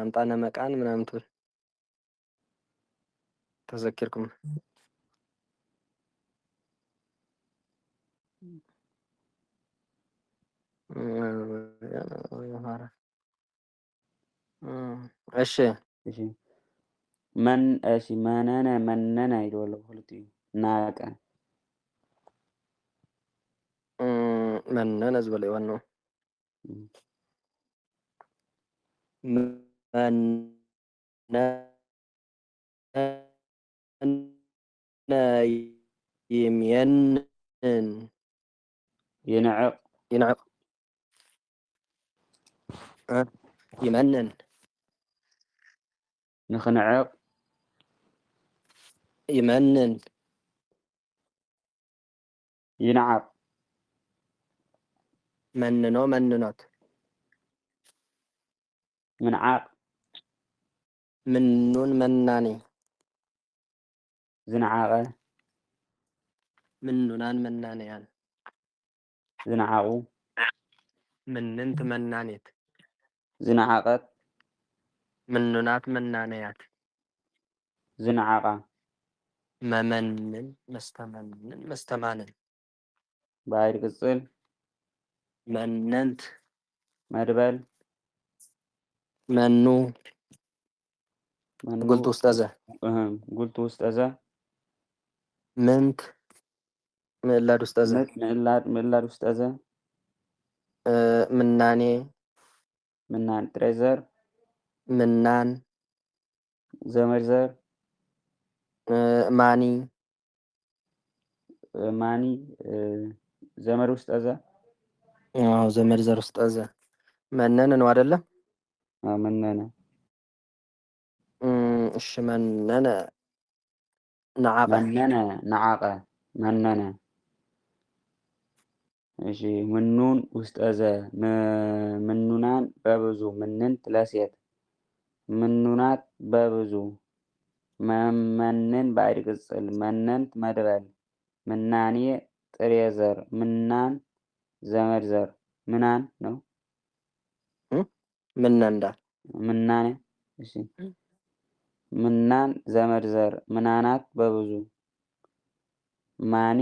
ኣምጣነ መቃን ምናምን ትብል ተዘኪርኩም እሺ መነነ ይልዎ ኣሎ ብክልቲኡ ናቀ መነነ ዝበለ ይወኑ يمين ينعق يمنن نخنعق يمنن ينعق مننو مننوت منعق منون مناني زنعاقة منونان منانيان زنعاقو مننت منانيت زنعاقت منونات منانيات زنعاقة ممنن مستمانن باير قصل مننت مدبل منو قلت أستاذة قلت أستاذة منت ميلاد أستاذة ميلاد أستاذة منان تريزر منان زمرزر ماني زمر أستاذة زمرزر أستاذة منان نوادله منانة እሺ መንነ ነዓቀ መንነ ነዓቀ መንነ እሺ ምኑን ውስጥ እዘ ምኑናን በብዙ ምንንት ለሴት ምኑናት በብዙ መመንን ባዕድ ቅጽል መነንት መድበል ምናንየ ጥሬ ዘር ምናን ዘመድ ዘር ምናን ነው ምናንዳ ምናኔ እሺ ምናን ዘመድ ዘር ምናናት በብዙ ማኒ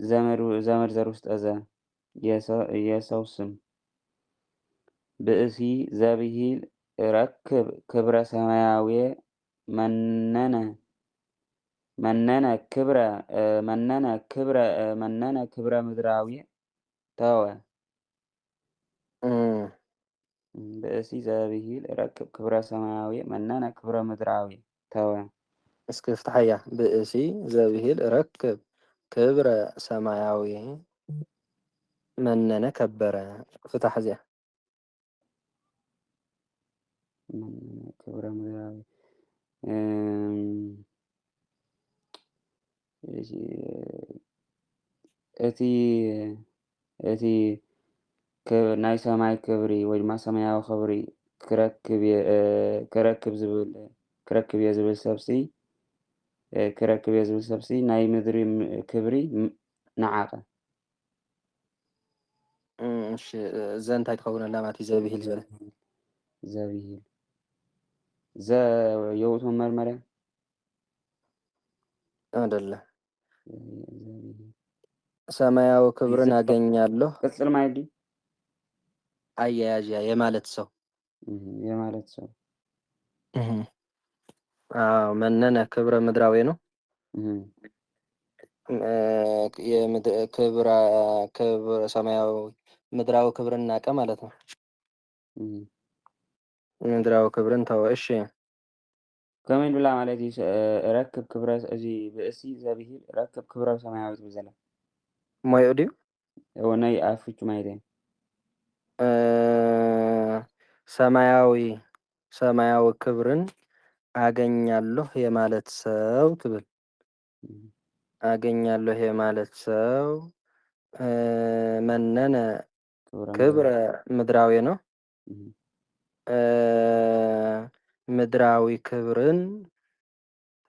ዘመድ ዘር ውስጥ እዘ የሰው ስም ብእሲ ዘብሂል ረክብ ክብረ ሰማያዊ መነነ ክብረ ምድራዊ ተወ ብእሲ ዘብሂል ረክብ ክብረ ሰማያዊ መነነ ክብረ ምድራዊ ተወ እስኪ ፍትሐያ ብእሲ ዘብሂል ረክብ ክብረ ሰማያዊ መነነ ከበረ ፍትሐ እዚያ ክብረ ምድራዊ እቲ ናይ ሰማይ ክብሪ ወይ ድማ ሰማያዊ ክብሪ ክረክብ እየ ዝብል ሰብሲ ናይ ምድሪ ክብሪ ንዓቐ እሺ ዘንታይ ትኸውን ኣላማት ዘብሂል ዝበለ ዘብሂል የውእቱ መመርመሪያ አይደለም ሰማያዊ ክብርን አገኛለሁ ቅጽል ማይዲ አያያዥ የማለት ሰው የማለት ሰው አዎ መነነ ክብረ ምድራዊ ነው ክብረ ሰማያዊ ምድራዊ ክብርን ናቀ ማለት ነው ምድራዊ ክብርን ተወ እሺ ከመይ ብላ ማለት እዩ ረክብ ክብረ እዚ ብእሲ ዘብሂል ረክብ ክብረ ሰማያዊት ብዘለ ሞይ ድዩ ወናይ አፍቹ ማይደ ሰማያዊ ክብርን አገኛለሁ የማለት ሰው ትብል አገኛለሁ የማለት ሰው መነነ ክብረ ምድራዊ ነው ምድራዊ ክብርን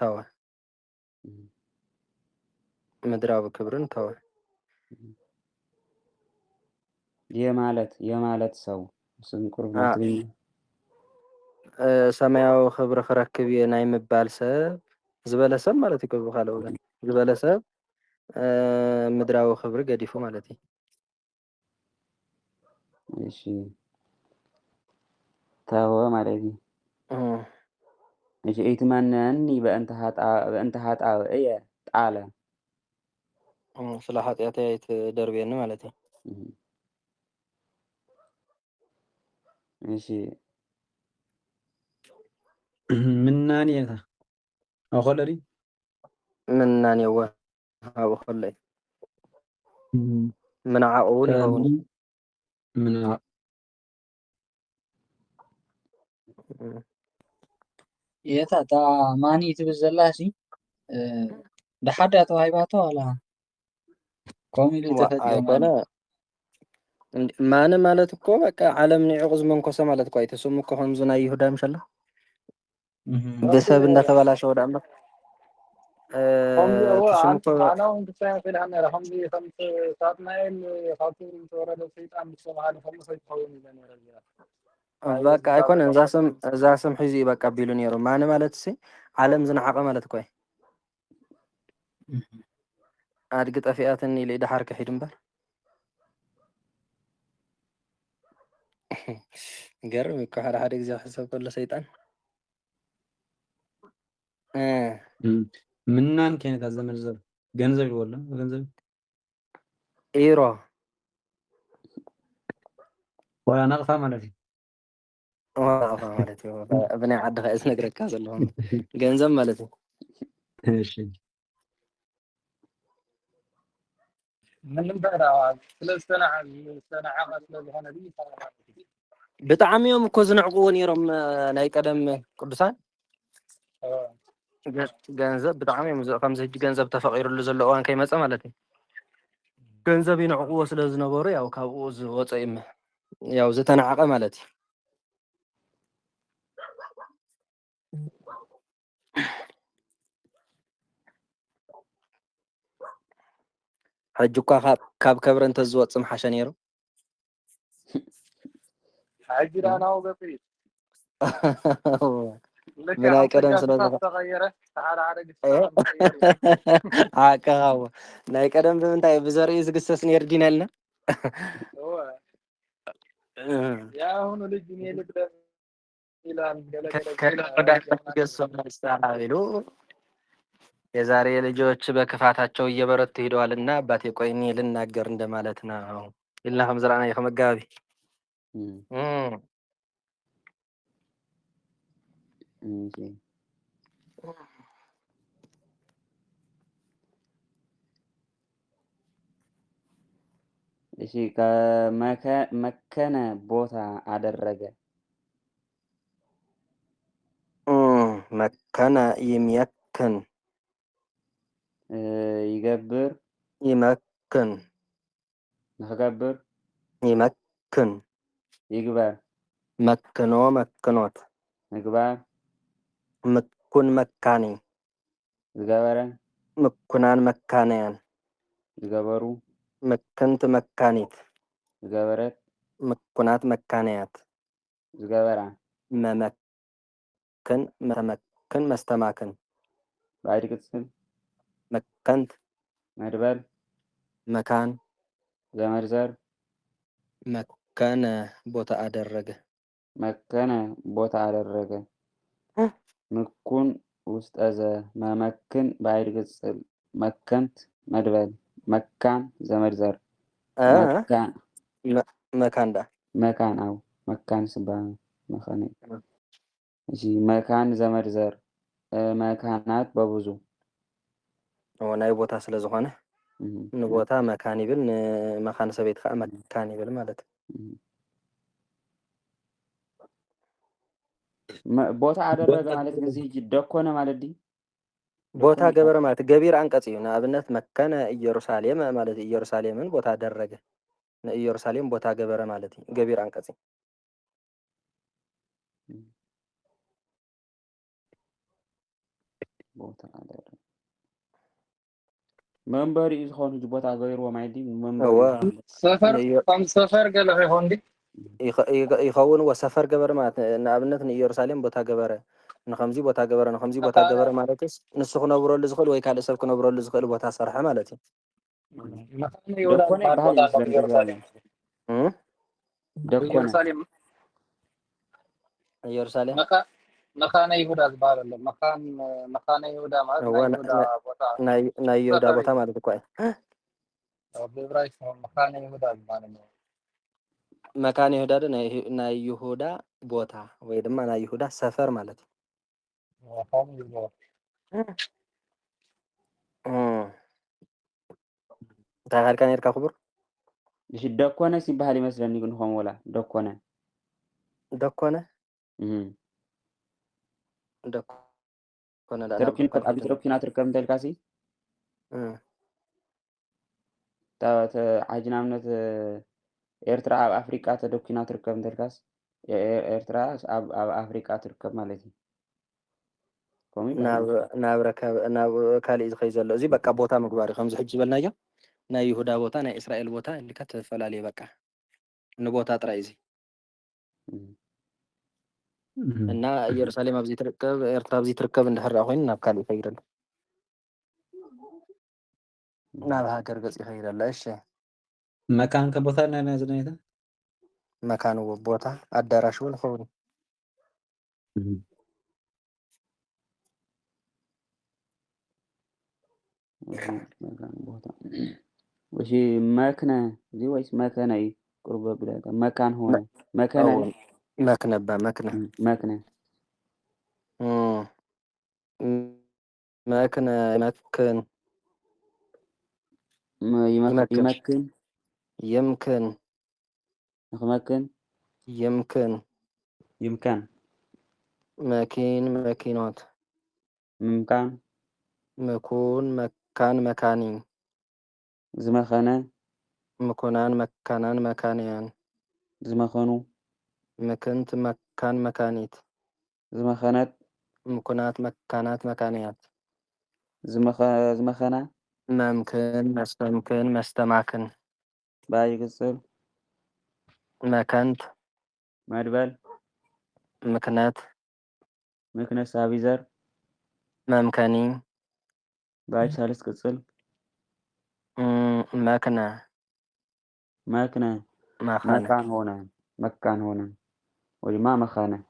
ተወ ምድራዊ ክብርን ተወ የማለት ሰው ስንቁር ብለትኝ ሰማያዊ ክብሪ ክረክብ እየ ናይ ምባል ሰብ ዝበለ ሰብ ማለት እዩ ካለ ወገን ዝበለ ሰብ ምድራዊ ክብሪ ገዲፉ ማለት እዩ እሺ ተወ ማለት እዩ እሺ ኢትመነኒ በእንተ ሀጣው እየ ጣለ ስለ ኃጢአት አይትደርቤኒ ማለት እዩ እሺ ምናን የታ አኸለሪ ምናን የዋ አቡ ኸለይ ምን ዓውን ይኸውን ምን የታ ታ ማኒ ትብል ዘላ ሲ ደሓዳ ተዋሂባቶ ዋላ ኮሚሉ ተፈጥዮ አይኮነ ማን ማለት እኮ በቃ ዓለም ንዕቅ ዝመንኮሰ ማለት እኮ አይተሰሙ እኮ ከምዚ ናይ ይሁዳ ምሸላ በሰብ እንደተበላሸ ወደ አምር أنا وأنت فاهم في الهم رقم دي خمس ساعات نايم خاطر تورد الشيطان بالسماء هذا خمس يتحول من الرجال በቃ አይኮነ እዛ ስም ሒዚ በቃ ቢሉ ነይሩ ማን ማለት ሲ ዓለም ዝነዓቀ ማለት እኮ አድግ ጠፊአትን ኢለ ድሓር ከሒድ እምበር ገርም እኮ ሓደ ግዜ ክሕሰብ ከሎ ሰይጣን ምናን ከይነት ዘመድ ገንዘብ ይወላ ገንዘብ ኢሮ ወላ ነቕፋ ማለት እዩ ነቕፋ ማለት እዩ ብናይ ዓዲ ኸ ዝነግረካ ዘለኹ ገንዘብ ማለት እዩ እሺ من بعد سنة عقد لهنا دي ብጣዕሚ እዮም እኮ ዝንዕቅዎ ነይሮም ናይ ቀደም ቅዱሳን ገንዘብ ብጣዕሚ እዮም ከምዚ ሕጂ ገንዘብ ተፈቂሩሉ ዘሎ እዋን ከይመፀ ማለት እዩ ገንዘብ ይንዕቅዎ ስለ ዝነበሩ ያው ካብኡ ዝወፀ እዩ ያው ዝተነዓቀ ማለት እዩ ሕጂ እኳ ካብ ከብረ እንተዝወፅም ሓሸ ነይሩ حاجي أنا وقفي لك بلاي حتى كلام جات سلازم تغيره تعال على إيه قصة تغيره عاكاو ناي كلام بمنتاي بزري زقسس نير دينالنا هو يا هون لجني لبدا إلى ቢሉ የዛሬ ልጆች በክፋታቸው እየበረቱ ሄደዋልና አባቴ ቆይ እኔ ልናገር እንደማለት ነው ኢልና ከምዝራና የከመጋቢ እሺ ከመከነ ቦታ አደረገ መከነ የሚያክን ይገብር ይመክን ንክገብር ይመክን ይግበር መክኖ መክኖት ምግባር ምኩን መካኒ ዝገበረ ምኩናን መካንያን ዝገበሩ ምክንት መካኒት ዝገበረት ምኩናት መካንያት ዝገበራ መመክን መተመክን መስተማክን ባዕድ ቅጽል መከንት መድበል መካን ዘመርዘር መከነ ቦታ አደረገ መከነ ቦታ አደረገ ምኩን ውስጠዘ መመክን ባዕድ ቅጽል መከንት መድበል መካን ዘመርዘር መካን መካንዳ መካን አው መካን ስባል መካን እሺ መካን ዘመርዘር መካናት በብዙ ናይ ቦታ ስለ ዝኾነ ንቦታ መካን ይብል ንመካን ሰቤት ከዓ መካን ይብል ማለት ቦታ አደረገ ማለት ግዚ ደኮነ ማለት ዲ ቦታ ገበረ ማለት ገቢር አንቀጽ እዩ ንኣብነት መከነ ኢየሩሳሌም ማለት ኢየሩሳሌምን ቦታ አደረገ ኢየሩሳሌም ቦታ ገበረ ማለት ገቢር አንቀጽ ቦታ አደረገ መንበሪ ዝኮኑ ቦታ ገይርዎ ማለት ዲ መንበሪ سفر قال هي هوندي ይኸውን ወሰፈር ገበረ ማለት ንኣብነት ንኢየሩሳሌም ቦታ ገበረ ንከምዚ ቦታ ገበረ ንከምዚ ቦታ ገበረ ማለትስ ንሱ ክነብረሉ ዝኽእል ወይ ካልእ ሰብ ክነብረሉ ዝኽእል ቦታ ሰርሐ ማለት እዩ ደኮነ ባህል إيرساليم ደኮነ ኢየሩሳሌም مكان يهودا زبار الله مكان يهودا ما يهودا بوتا ናይ ይሁዳ ቦታ ማለት እኮ بيبرايس مكان يهودا زبار الله መካን ይሁዳ ናይ ይሁዳ ቦታ ወይ ድማ ናይ ይሁዳ ሰፈር ማለት እዩ እንታይ ካልካ ነርካ ክቡር እሺ ደኮነ ሲባል ይመስለኒ ግን ሆም ወላ ደኮነ ደኮነ ደኮነ ትርኪና ትርከም ተልካሲ ታት አጅናምነት ኤርትራ ኣብ አፍሪካ ተደኪና ትርከብ ተልካስ ኤርትራ ኣብ አፍሪካ ትርከብ ማለት እዩ ናብ ካልእ ዝኸይ ዘሎ እዚ በቃ ቦታ ምግባር እዩ ከምዚ ሕጂ በልናዮ ናይ ይሁዳ ቦታ ናይ እስራኤል ቦታ ልካ ተፈላለየ በቃ ንቦታ ጥራይ እዚ እና ኢየሩሳሌም ኣብዚ ትርከብ ኤርትራ ኣብዚ ትርከብ እንድሕር ኮይኑ ናብ ካልእ ይኸይድ ኣሎ ናብ ሃገር ገፅ ይኸይድ ኣሎ እሺ መካን ከቦታ ናይ ዝነይታ መካን ቦታ ኣዳራሽ እውን ይኸውን وش مكنة دي ويس مكنة اي قرب بلاد مكان هون مكنة مكنة مكنة مكنة مكنة يمكن يمكن يمكن يمكن يمكن يمكن مكين مكينات مكان مكون مكان مكاني زمخانة مكونان مكانان مكانيان زمخانو مكنت مكان مكانيت زمخانات مكونات مكانات مكانيات زمخانة ممكن مستمكن مستمعكن باي قصر مكنت مدبل مكنت مكنة سابيزر ممكني باي ثالث قصر مكنة مكنة مخانة مكان هنا ولما مخانة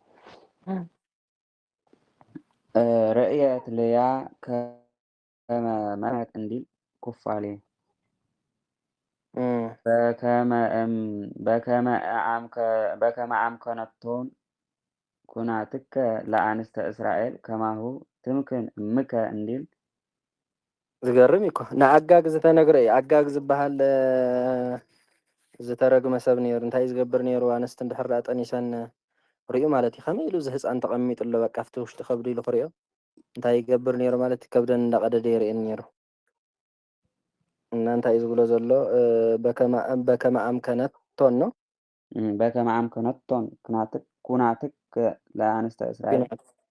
رؤية ليا كما منعت عندي كف عليه بكما أمكنتون كناتك لأنست إسرائيل كما هو تمكن أمك عندي ዝገርም እኮ ንዓጋግ ዝተነግረ እዩ ዓጋግ ዝበሃል ዝተረግመ ሰብ ነይሩ እንታይ ዝገብር ነይሩ ኣንስቲ እንድሕር ዳኣ ጠኒሰን ርኡ ማለት እዩ ከመይ ኢሉ እዚ ህፃን ተቐሚጡሎ በቃ ኣብቲ ውሽጢ ከብዲ ኢሉ ክሪኦ እንታይ ይገብር ነይሩ ማለት እዩ ከብደን እንዳቐደደ የርእየን ነይሩ እና እንታይ እዩ ዝብሎ ዘሎ በከመ ኣምከነቶን ነው በከመ ኣምከነቶን ኩናትክ ለኣንስተ እስራኤል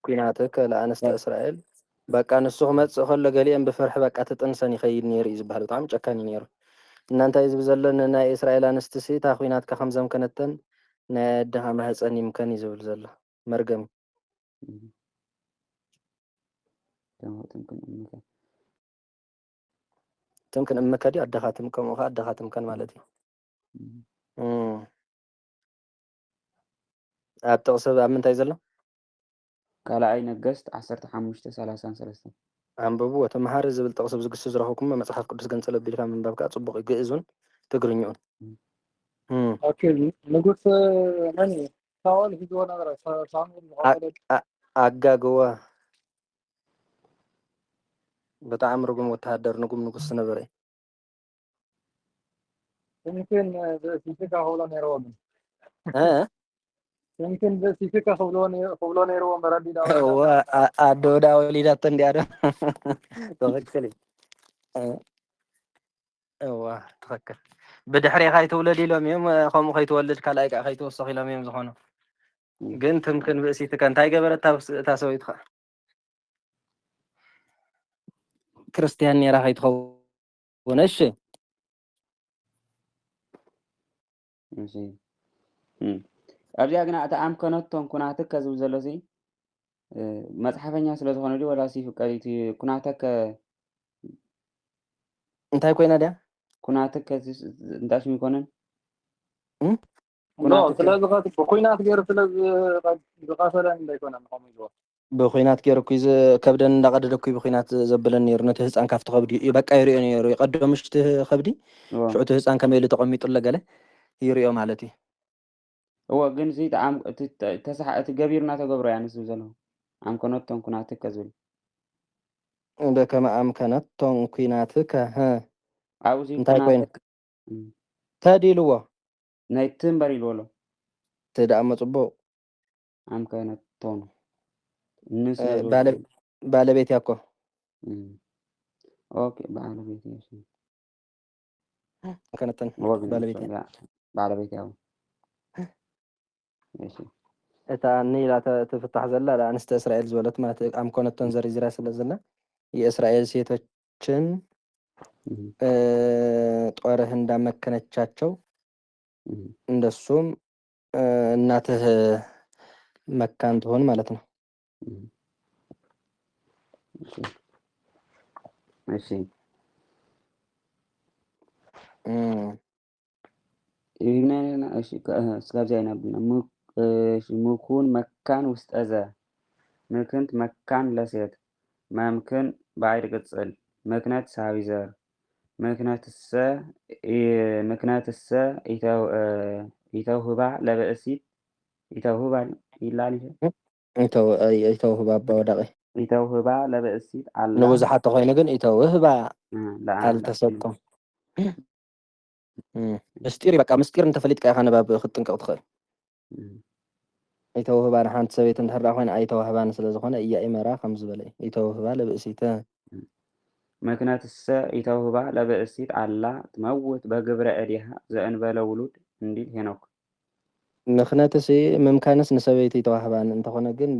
ኩናትክ ለኣንስተ እስራኤል በቃ ንሱ ክመፅእ ከሎ ገሊአን ብፍርሒ በቃ ትጥንሰን ይኸይድ ነይሩ እዩ ዝበሃል ብጣዕሚ ጨካኒ ነይሩ እና እንታይ ዝብል ዘሎ ናይ እስራኤል ኣንስቲ ሲ እታ ኩናትካ ከም ዘምከነተን ናይ ኣድኻ ማህፀን ይምከን እዩ ዝብል ዘሎ መርገም ትምክን እምከ ድዩ ኣድኻ ትምከን ኸ ኣድኻ ትምከን ማለት እዩ ኣብ ጥቕሲ ኣብ ምንታይ ዘሎ ካልኣይ ነገስት 15:33 ኣንብቡ ተምሃር ዝብል ጥቕሲ ብዝግሱ ዝረኸብኩም መፅሓፍ ቅዱስ ገንፀለ ኣቢልካ ምንባብካ ፅቡቅ ግእዙን ትግርኛኡን ንጉስ መን ሳኦል ሂዝዎ ነበረ ሳሙኤል ኣጋግዋ በጣዕሚ ርጉም ወታሃደር ንጉም ንጉስ ነበረ يمكن بسيفيكا هولا نيرو يمكن بسيفيكا خبلو نيرو مرادي دا هو أدو دا وليدات تنديارو تفكري هو تفكر بدحري خاي تولدي لهم يوم خمو خاي تولد كلايك خاي توسخي لهم يوم زخونو قنت يمكن بسيفيكا انتاي قبرت تاسويت خا كريستيان نيرا خاي تخون እሺ ኣብዚኣ ግና እታ ኣምከነቶን ኩናትከ ዝብል ዘሎ ሲ መፅሓፈኛ ስለ ዝኾነ ድዩ ወላ ሲ ፍቀሪቲ ኩናትከ እንታይ ኮይና ድያ ኩናትከ እንታይ ሽሙ ይኮነን بخوينات غير فلز بقاسلا እንዳይኮነ ምዃኑ ብኩናት ገይሩ ኩ ከብደን እንዳቀደደ ኩ ብኩናት ዘብለን ነይሩ ነቲ ህፃን ካብቲ ከብዲ በቃ ይሪኦ ነይሩ ይቀድሞ ምሽቲ ከብዲ ሽዑቲ ህፃን ከመይ ኢሉ ተቐሚጡሎ ገለ ይሪኦ ማለት እዩ هو ግን ሲ እቲ ገቢርና ተገብሮ ያንስ ዘሎ ኣምከነቶን ኩናትከ ዝብል በከመ ኣምከነቶን ኩናትከ ኣብዚ እንታይ ኮይኑ ተዲልዎ ናይ ትንበር ኢልዎ ኣሎ ትዳእመ ፅቡቅ ኣምከነቶን ባለቤት ያኮ ኦኬ ባለቤት እሺ ከነተን ባለቤት ያው እሺ እታ ኒላ ትፍታሕ ዘላ ለአንስተ እስራኤል ዝበለት ማለት ኣምኮነቶን ዘርዝራ ስለዘላ የእስራኤል ሴቶችን ጦርህ እንዳመከነቻቸው እንደሱም እናትህ መካን ትሆን ማለት ነው እሺ ይግናና እሺ ስለዚህ አይናብና ሙኩን መካን ውስጥ አዘ ምክንት መካን ለሴት መምክን ባይድ ቅጽል ምክንያት ሳቢዘር ምክንያትሰ ኢተውህባ ለበእሲት ኢተውህባ ይላል ኢተውህባ ባወዳቂ ኢተውህባ ለበእሲት አላ ንብዙሓት ተኮይኑ ግን ኢተውህባ አልተሰጠም ምስጢር በቃ ምስጢር እንተፈሊጥካ ኢኻ ንባብ ክትጥንቀቕ ትኽእል ኢተውህባ ንሓንቲ ሰበይቲ እንድሕር ኮይና ኣይተዋህባን ስለዝኾነ እያኢመራ ከም ዝበለ ኢተውህባ ለብእሲተ ምክንያትሰ ኢተውህባ ለብእሲት አላ ትመውት በግብረ እዲሃ ዘእንበለ ውሉድ እንዲል ሄኖክ ምክንያትሲ ምምካንስ ንሰበይቲ ይተዋህባን እንተኾነ ግን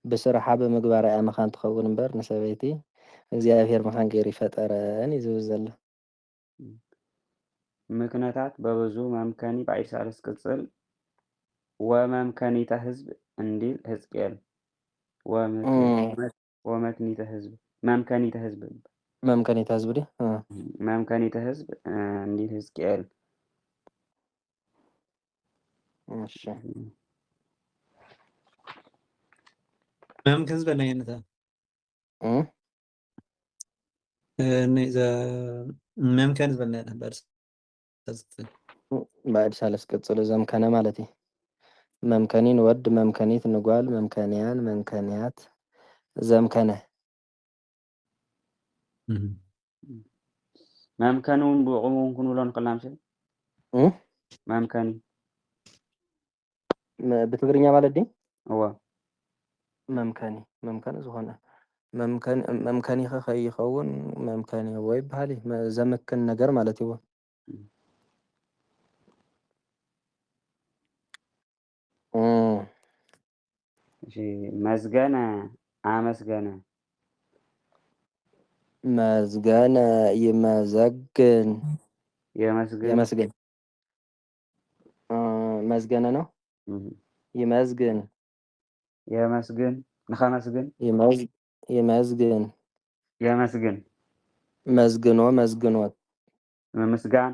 ብስራሓ ብምግባር እያ መኻን ትኸውን እምበር ንሰበይቲ እግዚአብሔር መካን ገይሩ ይፈጠረን ይዝብል ዘሎ ምክንያታት በብዙ መምከኒ ባዕድ ሳልስ ቅጽል ወመምከኒተ ህዝብ እንዲል ሕዝቅኤል ወመክኒተ ህዝብ መምከኒተ ህዝብ መምከኒተ ህዝብ ዲ መምከኒተ ህዝብ እንዲል ሕዝቅኤል እሺ ممكن زبالة يعني ده إذا ممكن زبالة بس بعد ሳልስ ቅጽል ዘምከነ ማለት እዩ መምከኒ ንወድ መምከኒት ንጓል መምከንያን መምከንያት ዘምከነ መምከኑን ብቁሙን ክንብሎ ንኽእልና ምሽል መምከኒ ብትግርኛ ማለት ዲ እዋ መምከኒ መምከኒ ዝኾነ መምከኒ ከይኸውን መምከኒ ወይ ባህሊ ዘመክን ነገር ማለት እዩ እሺ መዝገነ አመስገነ መዝገነ ይመዘግን የመስገን መዝገነ ነው ይመዝግን የመስግን ንኸመስግን ይመዝግን የመስግን መዝግኖ መዝግኖት ምስጋን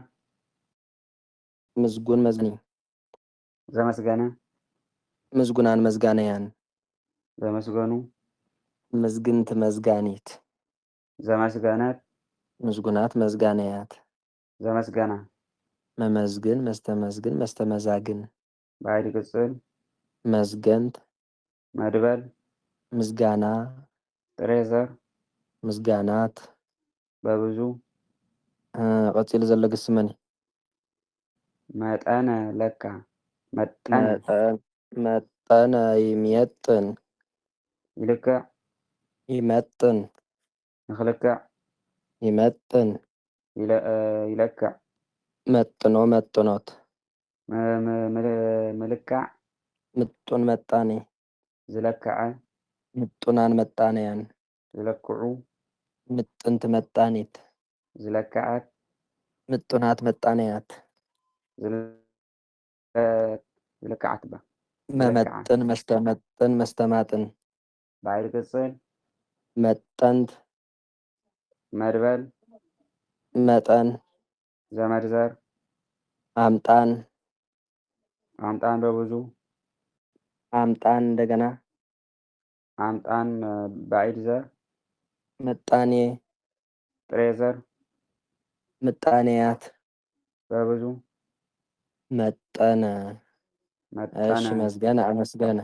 ምዝጉን መዝኒ ዘመስገነ ምዝጉናን መዝጋነያን ዘመስገኑ ምዝግንት መዝጋኒት ዘመስገነት ምዝጉናት መዝጋነያት ዘመስገና መመዝግን መስተመዝግን መስተመዛግን ባዕድ ቅጽል መዝገንት መድበል ምዝጋና ጥሬዘር ምዝጋናት በብዙ ቀፂሉ ዘሎ ግስ መን መጠነ ለካ መጠነ ይምየጥን ይልክዕ ይመጥን ንኽልክዕ ይመጥን ይለክዕ መጥኖ መጥኖት ምልካዕ ምጡን መጣኔ ዝለክዐ ምጡናን መጣነያን ዝለክዑ ምጥንት መጣኒት ዝለክዓት ምጡናት መጣነያት ዝለክዓት ባ መመጥን መስተመጥን መስተማጥን ባዕድ ቅጽል መጠንት መድበል መጠን ዘመድዘር አምጣን አምጣን በብዙ አምጣን እንደገና አምጣን ባዕድ ዘር ምጣኔ ጥሬ ዘር ምጣኔያት በብዙ መጠነ እሺ መጠነ መዝገነ አመስገነ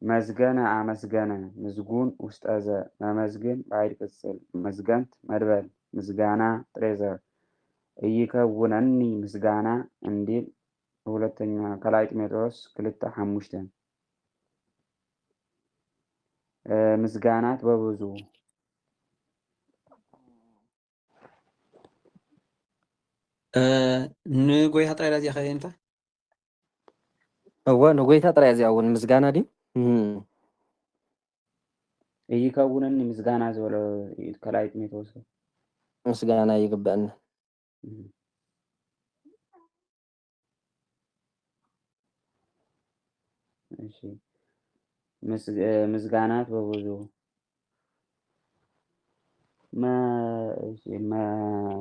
መዝገነ አመስገነ ምዝጉን ውስጠዘ መመዝግን ባዕድ ቅጽል መዝገንት መድበል ምስጋና ጥሬ ዘር እይከውነኒ ምስጋና እንዲል ሁለተኛ ከላይ ጢሞቴዎስ 2:5 ምስጋናት በብዙ ንጎይታ ጥራይ ላዚያ ኸይንታ እወ ንጎይታ ጥራይ እዚኣ እውን ምስጋና ዲ እይከውነኒ ምስጋና ዝበሎ ከላይ ጢሞቴዎስ ምስጋና ይግበአኒ እሺ ምስጋናት በብዙ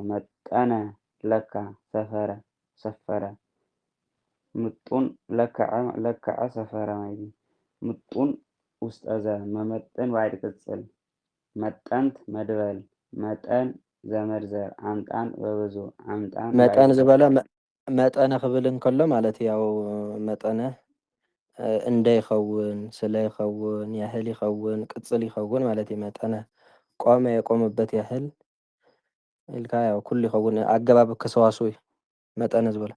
መጠነ ለካ ሰፈረ ምጡን ለክዐ ሰፈረ ማለት ምጡን ውስጠዘ መመጠን ባዕድ ቅጽል መጠንት መድበል መጠን ዘመድዘር አምጣን በብዙ አምጣን መጠን ዝበለ መጠነ ክብል እንከሎ ማለት ያው መጠነ እንደ ይኸውን ስለ ይኸውን ያህል ይኸውን ቅጽል ይኸውን ማለት እዩ መጠነ ቆመ የቆመበት ያህል ኢልካ ያው ኩሉ ይኸውን ኣገባብ ከሰዋስው እዩ መጠነ ዝበለ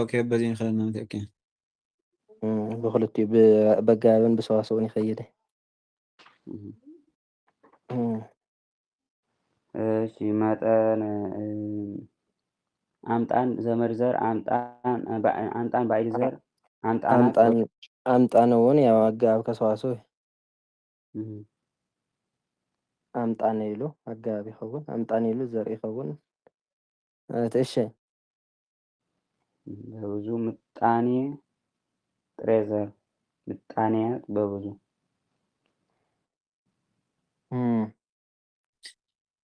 ኦኬ በዚህ ንኽእልና ኦኬ ብክልቲኡ በጋብን ብሰዋስውን ይኸይድ እሺ መጠን አምጣን ዘመድዘር አምጣን ባዕድ ዘር ኣምጣን እውን ያው ኣገባብ ከሰዋስው እዩ ኣምጣነ ኢሉ ኣገባብ ይኸውን ኣምጣነ ኢሉ ዘርኢ ይኸውን ትእሸ በብዙ ምጣኔ ጥሬ ዘር ምጣኔያት በብዙ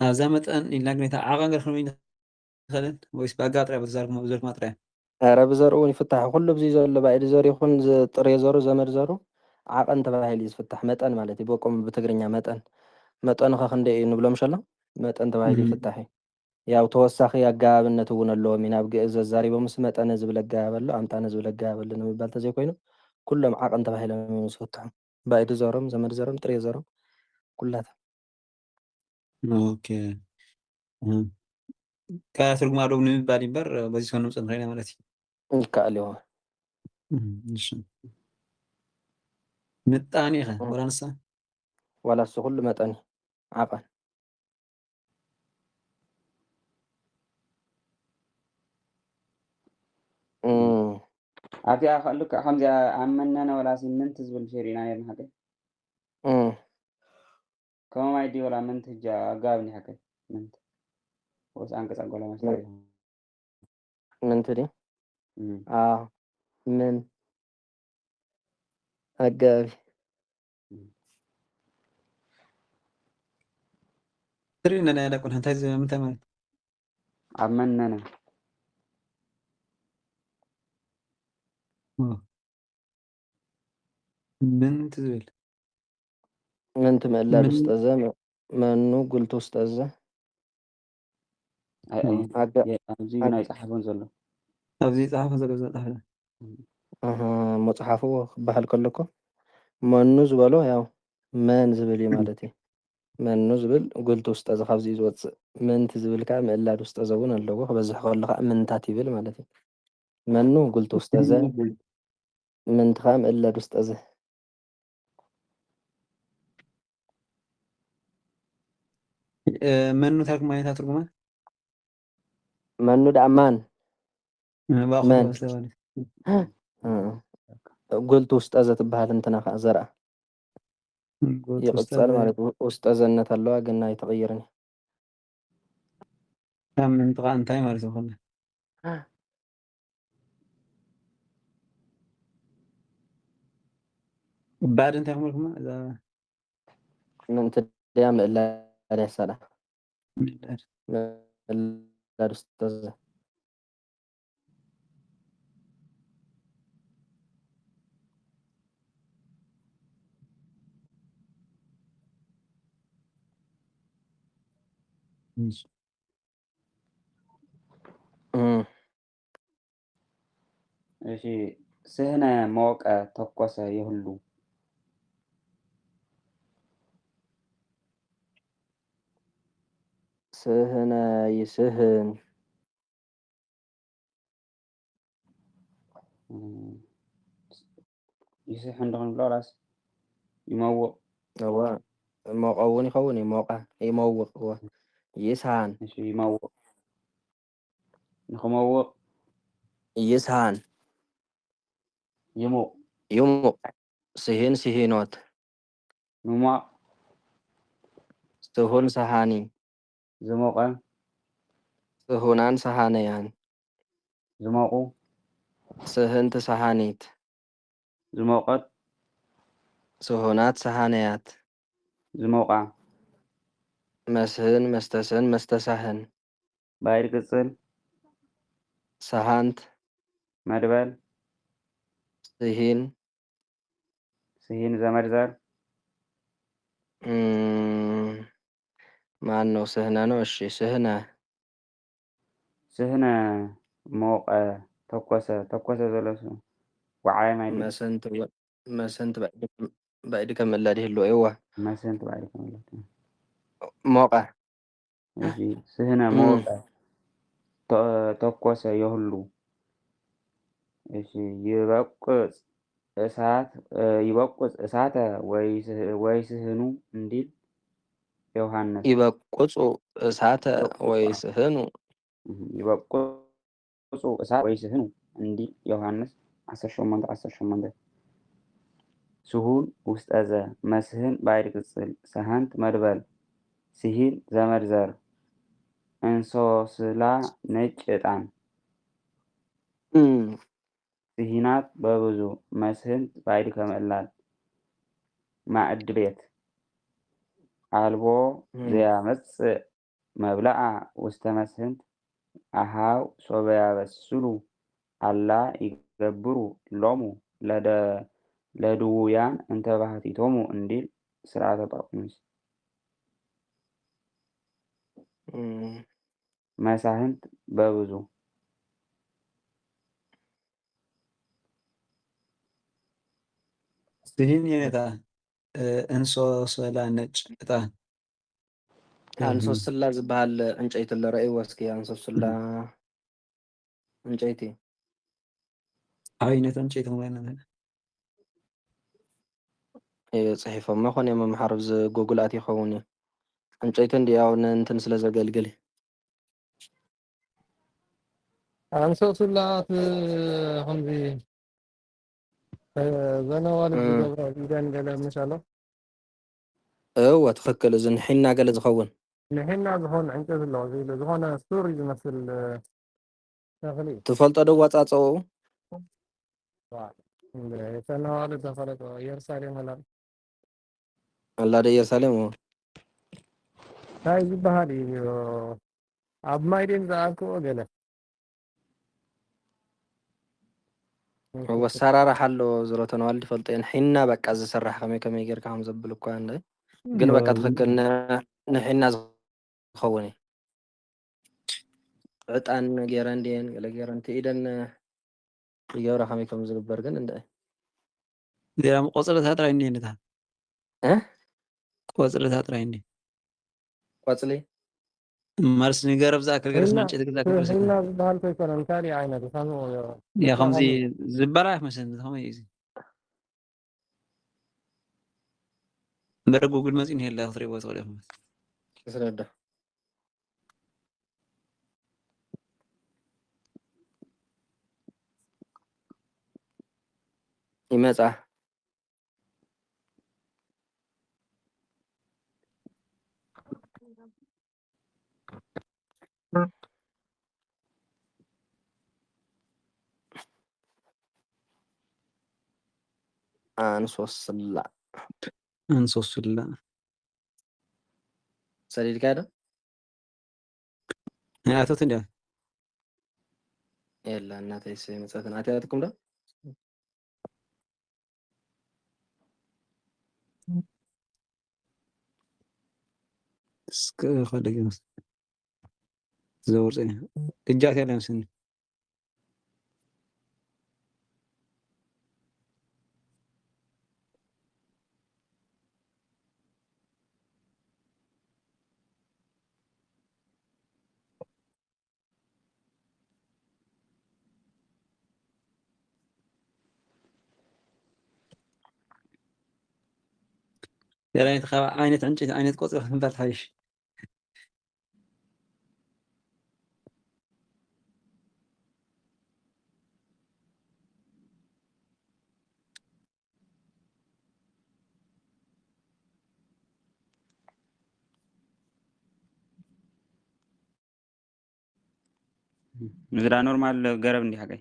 ኣብዛ መጠን ኢልና ግን እታ ዓቐን ገርክም ይኽእልን ወይስ ብኣገባብ ጥራይ በተዛርኩም ብዘርኩም ጥራይ ኧረ ብዘርኡ እውን ይፍታሕ ኩሉ ብዚ ዘሎ ባዕዲ ዘር ይኹን ጥሬ ዘሩ ዘመድ ዘሩ ዓቐን ተባሂሉ እዩ ዝፍታሕ መጠን ማለት እዩ በቆም ብትግርኛ መጠን መጠኑ ኸ ክንደይ እዩ ንብሎም ሸሎ መጠን ተባሂሉ ይፍታሕ እዩ ያው ተወሳኺ ኣገባብነት እውን ኣለዎም እዩ ናብ ግእዝ ዘዛሪቦምስ መጠነ ዝብል ኣገባብ ኣሎ ኣምጣነ ዝብል ኣገባብ ኣሎ ንምባል ተዘይኮይኑ ኩሎም ዓቐን ተባሂሎም እዮም ዝፍትሑ ባዕዲ ዘሮም ዘመድ ዘሮም ጥሬ ዘሮም ኩላቶም ኦኬ ካልእ ትርጉም ኣለዎም ንምባል እምበር በዚ ኮን ንምፅእ ንኽእል ኢና ማለት እዩ ይከኣል እዩ እሺ ምጣኔ ኸ ወላ ንሳ ዋላ እሱ ኩሉ መጠን እዩ ዓቐን ኣብዚኣ ልክዕ ከምዚኣ ኣመነነ ወላሲ ምንቲ ዝብል ሸሪእና ነርና ሓቀይ ከመማይ ዲ ወላ ምንቲ ሕጂ ኣገባብ ኒ ሓቀይ ምንቲ ወይስ አንቀጽ ኣጎላ መስታሪ ምንቲ ዲ ምን ኣገባቢ ትሪእና ናይ ዳቆን እንታይ ምንታይ ማለት ኣመነነ ምንቲ ዝብል ምንቲ ምእላድ ውስጥ ዘ መኑ ጉልቱ ውስጥ ዘ ኣብዚ ግን ኣይፀሓፎን ዘሎ ኣብዚ ፀሓፎ ዘሎ ዘጣፍ መፅሓፉ ክበሃል ከለኮ መኑ ዝበሎ ያው መን ዝብል እዩ ማለት እዩ መኑ ዝብል ጉልቱ ውስጥ ዘ ካብዚ ዝወፅእ ምንቲ ዝብል ከዓ ምእላድ ውስጥ ዘ እውን ኣለዎ ክበዝሕ ከሎ ከዓ ምንታት ይብል ማለት እዩ መኑ ጉልቱ ውስጥ ዘ ምንቲ ከዓ ምእላድ ውስጥ ዘ መኑ ታልኩም ዓይነታት ትርጉማት መኑ ደኣ ማን ባእኹ ጉልቱ ውስጥ ዘ ትበሃል እንትና ከዓ ዘርአ ይቕፀል ማለት ውስጠ ዘነት ኣለዋ ግን ኣይተቐይርን ካብ ምንቲ ከዓ እንታይ ማለት እዩ ኮነ ባዕድ እንታይ ክመልኩማ እዛ ምንቲ ድያ ምእላድ ያሳዳ ምእላድ ውስጥ ዘ እሺ ስህነ ሞቀ ተኮሰ የሁሉ ስህነ ይስህን ይስሕን እንደሆን ብሎ ራስ ይመውቕ እዋ ሞቀ እውን ይኸውን ይሞቀ ይመውቕ እዋ ይስሃን እሺ ይመውቕ ንኽመውቕ ይስሃን ይሙቕ ይሙቕ ስሂን ስሂኖት ምሟቕ ስሁን ሰሃኒ ዝሞቐ ስሁናን ሰሃነያን ዝሞቑ ስህንት ሰሃኒት ዝሞቐት ስሁናት ሰሃነያት ዝሞቓ መስህን መስተስህን መስተሳህን ባይድ ቅጽል ሰሃንት መድበል ስሂን ስሂን ዘመድ ዘር ማን ነው ስህነ ነው እሺ ስህነ ስህነ ሞቀ ተኮሰ ተኮሰ ዘለሱ ወዓይ ማይድ መስንት ባዕድ ከምእላድ ይህሉ እይዋ መስንት ባዕድ ከምእላድ ሞቀ እሺ ስህነ ሞቀ ተኮሰ የሁሉ እሺ ይበቁጽ እሳት ይበቁጽ እሳተ ወይ ስህኑ እንዲል ዮሐንስ ይበቁጹ እሳተ ወይ ስህኑ ይበቁጹ እሳት ወይ ስህኑ እንዲል ዮሐንስ 18 ስሁን ውስጠዘ መስህን ባይድ ቅጽል ሰሃንት መድበል ሲሂን ዘመድ ዘር እንሶስላ ነጭ ዕጣን ሲሂናት በብዙ መስህንት ባይድ ከመላል ማዕድ ቤት አልቦ ዘያመጽእ መብላአ ውስተ መስህንት አሃው ሶበያበስሉ አላ ይገብሩ ሎሙ ለድውያን እንተ ባህቲቶሙ እንዲል ስርዓተ ጳኩሚስ። መሳህንት በብዙ ስሂን የኔታ እንሶስላ ነጭ ዕጣን አንሶስላ ዝበሃል ዕንጨይቲ ለረእይዎ እስኪ አንሶስላ ዕንጨይቲ ዓይነት ዕንጨይቲ ማለት ጽሒፎም መኾን እዮም መምሓር ብዚ ጎጉል ይኸውን እዩ ዕንጨይቲ እንዲያው ንእንትን ስለ ዘገልግል አንሶስላ ከምዚ ዘነዋልት ዝገብሮ ኢደን ገለ ምሳሎ እወ ትኽክል እዚ ንሒና ገለ ዝኸውን ንሕና ዝኾን ዕንጨት ኣለዎ ዘይብሉ ዝኾነ ሱር ዝመስል ተኽሊ ትፈልጦ ዶ ዋፃፀኡ ተነዋሉ ተፈለጦ ኢየሩሳሌም ኣላ ኣላደ ኢየሩሳሌም እንታይ ዝበሃል እዩ ኣብ ማይ ድን ዝኣክቦ ገለ ወሰራርሓ ኣለዎ ዝሮ ተነዋል ትፈልጦ እየን ሒና በቃ ዝስራሕ ከመይ ጌርካ ከም ዘብል እኳ እንደ ግን በቃ ትኽክል ንሒና ዝኸውን እዩ ዕጣን ገይረን ድየን ገለ ገይረን ኢደን ይገብራ ከመይ ከም ዝግበር ግን እንደ ሌላ ቆፅልታት ጥራይ እንዲ ነታ ቆፅልታት ጥራይ እንዲ ቆፅሊ ማርስ ንገረብ ዝኣክል ገለስ መንጨት ግዛክ ሒና ዝበሃል ኮይኮነን ካሊእ ዓይነት ከምኡ ያ ከምዚ ዝበላ ይመስለኒ ከመይ እዩ እምበር ጉግል መፂን የለ ክትሪእዎ ትኽእል ኢኹም ክስረዳ ይመፃ አንሶስላ ሰዲድካ ዶ ኣቶት እንዲ የላ እናተይ መፅትን ኣትያትኩም ዶ እስከ ኸደግ መስ ዘውርፅኒ እጃት ያለ መስኒ يعني عينة عنجي عينة قصر نبات حيش ምዝራ ኖርማል ገረብ እንዲ ሓቀይ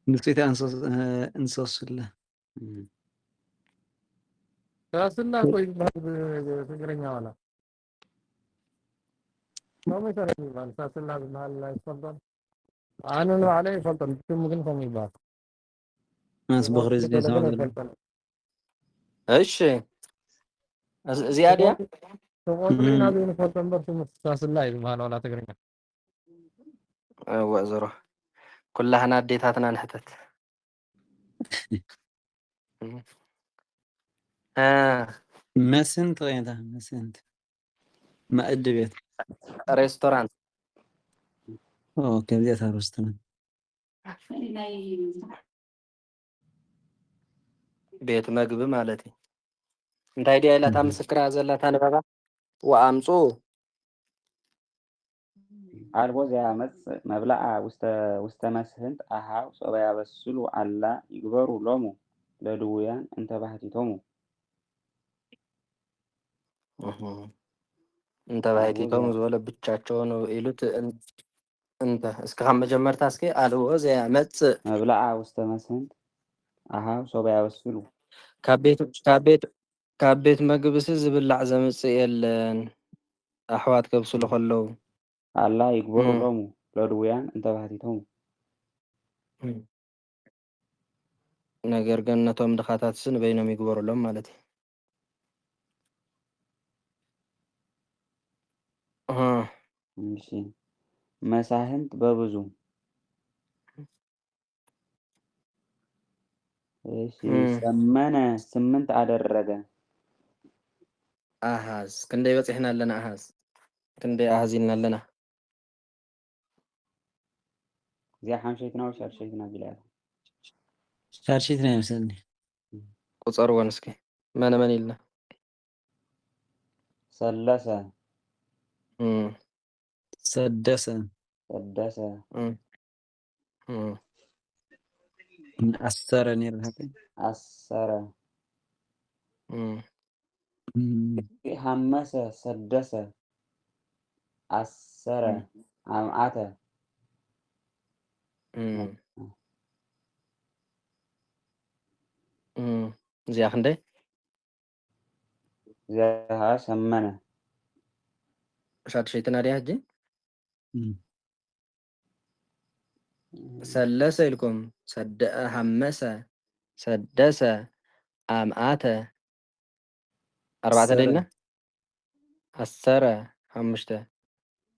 نسيت انصص له ሳስላ ቆይ ትግረኛ ዋላ ነው መሰረት ይባል ሳስላ ዝባል ላይ ይፈضل አነ ነው عليه ይፈضل ግን ከም ይባል ناس بغرز دي سوالف እሺ زيادة ተቆጥሪና ቢሆን ይፈضل በርሱ ሳስላ ይባል ዋላ ትግረኛ ወዘሮ كلها አዴታትና ንሕተት مسنت غيرها مسنت مأد بيت ريستورانت اوكي بديتها ريستورانت ቤት ምግብ ማለት እዩ እንታይ ዲያ ኢላታ ምስክራ ዘላታ ነበባ ወአምፁ አልቦ ዘያመጽእ መብላዓ ውስተ መስህንት አሃው ሶበ ያበስሉ አላ ይግበሩ ሎሙ ለድውያን እንተ ባህቲቶሙ እንተ ባህቲቶሙ ዝበለ ብቻቸውን ኢሉት እንተ እስከ ካብ መጀመርታ እስኪ አልቦ ዘያመጽእ መብላዓ ውስተ መስህንት አሃው ሶበ ያበስሉ ካብ ቤት መግብስ ዝብላዕ ዘምጽእ የለን ኣሕዋት ከብስሉ ከለዉ አላ ይግበሩ ሎሙ ለድውያን እንተ ባህቲቶሙ ነገር ግን ነቶም ድኻታትስ ንበይኖም ይግበሩሎም ማለት እዩ። እሺ መሳህንት በብዙ እሺ ሰመነ 8 አደረገ ኣሃዝ ክንደይ በፂሕና ኣለና? ኣሃዝ ክንደይ ኣሃዝ ኢልና ኣለና? እዚኣ ሓምሸይትና ወይ ሻድሸይትና ቢላ ሻድሸይትና ይመስለኒ ቁፀርዎን እስኪ መነ መን ኢልና? ሰለሰ ሰደሰ ዓሰረ ነይሩ ዓሰረ ሓመሰ ሰደሰ ዓሰረ ኣምዓተ እዚኣ ክንደይ? እዚኣ ሰመነ ሻድሸይትና ድያ ሕጂ ሰለሰ ኢልኩም ሓመሰ ሰደሰ ኣምዓተ ኣርባዕተ ደልና ዓሰረ ሓሙሽተ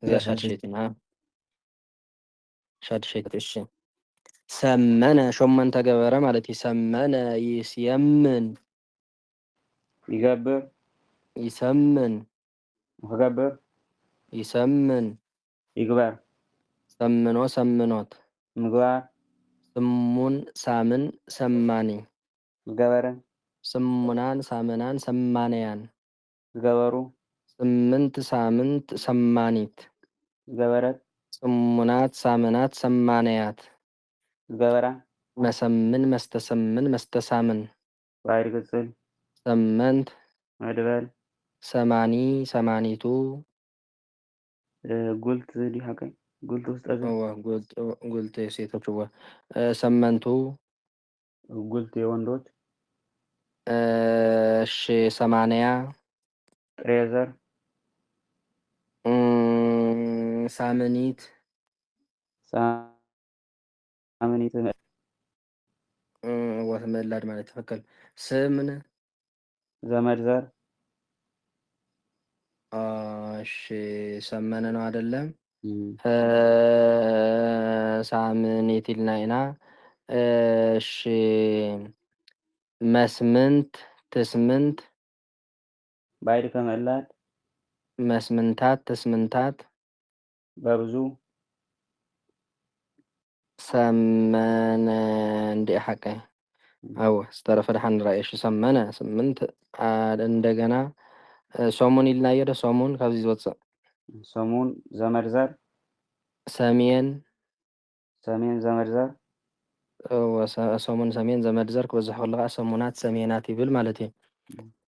እዚኣ ሻድሸይትና ሻድሸይት እሺ ሰመነ ሾመንተ ገበረ ማለት እዩ። ሰመነ ይስየምን ይገብር ይሰምን ክገብር ይሰምን ይግበር ሰምኖ ሰምኖት ምግባር ስሙን ሳምን ሰማኒ ዝገበረ ስሙናን ሳምናን ሰማንያን ዝገበሩ ስምንት ሳምንት ሰማኒት ዝገበረት ስሙናት ሳምናት ሰማንያት ዝገበራ መሰምን መስተሰምን መስተሳምን ባይድ ቅጽል ሰመንት መድበል ሰማኒ ሰማኒቱ ጉልት ዲ ሓቀይ ጉልት ውስጥ ጉልት ሴቶች ሰመንቱ ጉልት የወንዶች እሺ ሰማንያ ጥሬዘር ሳምኒት ሳምኒት ወትመላድ ማለት ተፈከል ስምን ዘመድ ዘር እሺ ሰመነ ነው አይደለም? ሳምኒት ኢልና ኢና እሺ መስምንት ትስምንት ባይድ ከመላድ መስምንታት ትስምንታት በብዙ ሰመነ እንዴ ሓቀ አዎ ዝተረፈ ድሓን ንራእየሽ ሰመነ 8 እንደገና ሰሙን ኢልና እየ ዶ ሰሙን ካብዚ ዝወፅእ ሰሙን ዘመድ ዘር ሰሜን ዘመድ ዘር ሰሙን ሰሜን ዘመድ ዘር ክበዝሕ ከሎ ከዓ ሰሙናት ሰሜናት ይብል ማለት እዩ።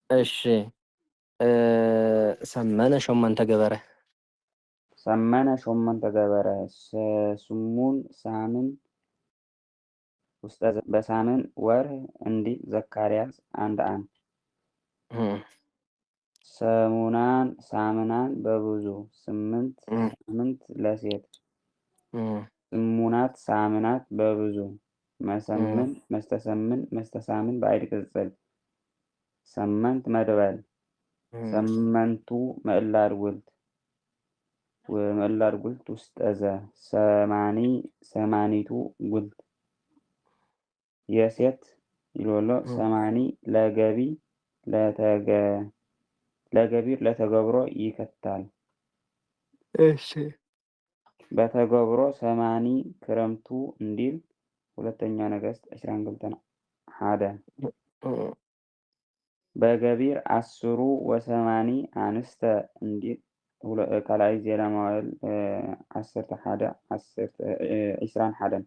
እሺ ሰመነ ሾመንተ ገበረ ሰመነ ሾመንተ ገበረ ስሙን ሳምን ውስጠ በሳምን ወር እንዲል ዘካርያስ 1:1 ሰሙናን ሳምናን በብዙ 8 ሳምንት ለሴት ስሙናት ሳምናት በብዙ መሰምን መስተሰምን መስተሳምን ባይድ ቅጽል ሰመንት መድበል ሰመንቱ ምዕላድ ጉልት ወምዕላድ ጉልት ውስጠ ዘ ሰማኒቱ ጉልት የሴት ይሎሎ ሰማኒ ለገቢር ለተገብሮ ይከታል። እሺ በተገብሮ ሰማኒ ክረምቱ እንዲል ሁለተኛ ነገሥት 22:1 በገቢር 10 ወሰማኒ አንስተ እንዲል ካልኣይ ዜና መዋዕል 11:21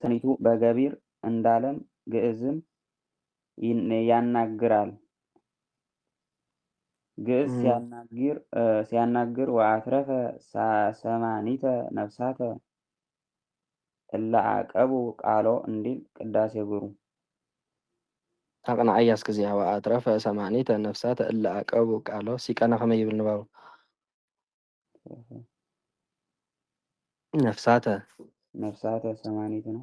ሰኒቱ በገቢር እንዳለም ግዕዝም ያናግራል። ግዕዝ ሲያናግር ወአትረፈ ሰማኒተ ነፍሳተ እለ አቀቡ ቃሎ እንዲል ቅዳሴ ግሩ أقنع أياس كزيها وأترف سمانية نفسات إلا أقابو قالوا سيكانا خمي بالنباو ነፍሳተ ሰማኒት ነው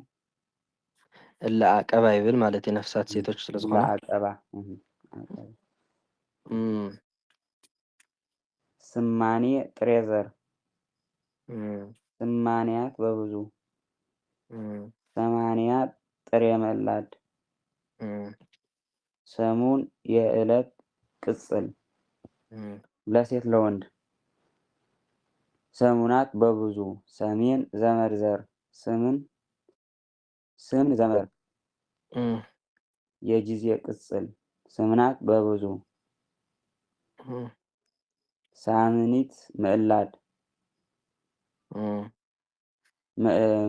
إلا أقابا يبل مالتي نفسات سيتوش سلسخنا ለአቀባ ስማኔ ጥሬ ዘር ስማንያት በብዙ ሰማንያት ጥሬ መላድ ሰሙን የዕለት ቅጽል ለሴት ለወንድ ሰሙናት በብዙ ሰሜን ዘመድ ዘር ስም ዘመድ የጊዜ ቅጽል ስምናት በብዙ ሳምኒት ምዕላድ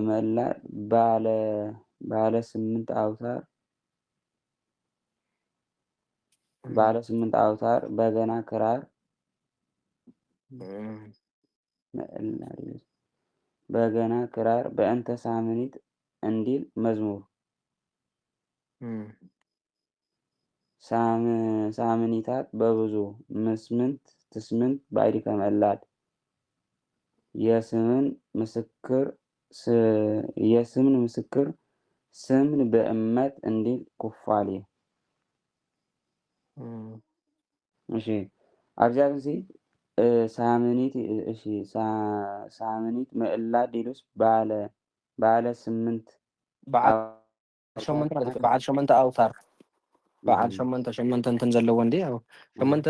ምዕላድ ባለ 8 አውታር በገና ክራር በገና ክራር በእንተ ሳምኒት እንዲል መዝሙር ሳምኒታት በብዙ ትስምንት ባዕዲከ ምዕላድ የስምን ምስክር ስምን በእመት እንዲል ኩፋሌ እሺ አብዚያ ጊዜ ሳምኒት እሺ ሳምኒት ምዕላድ ዲሉስ ባለ 8 بعد شمنت أوتار بعد شمنت انتن زلو وندي أو شمنت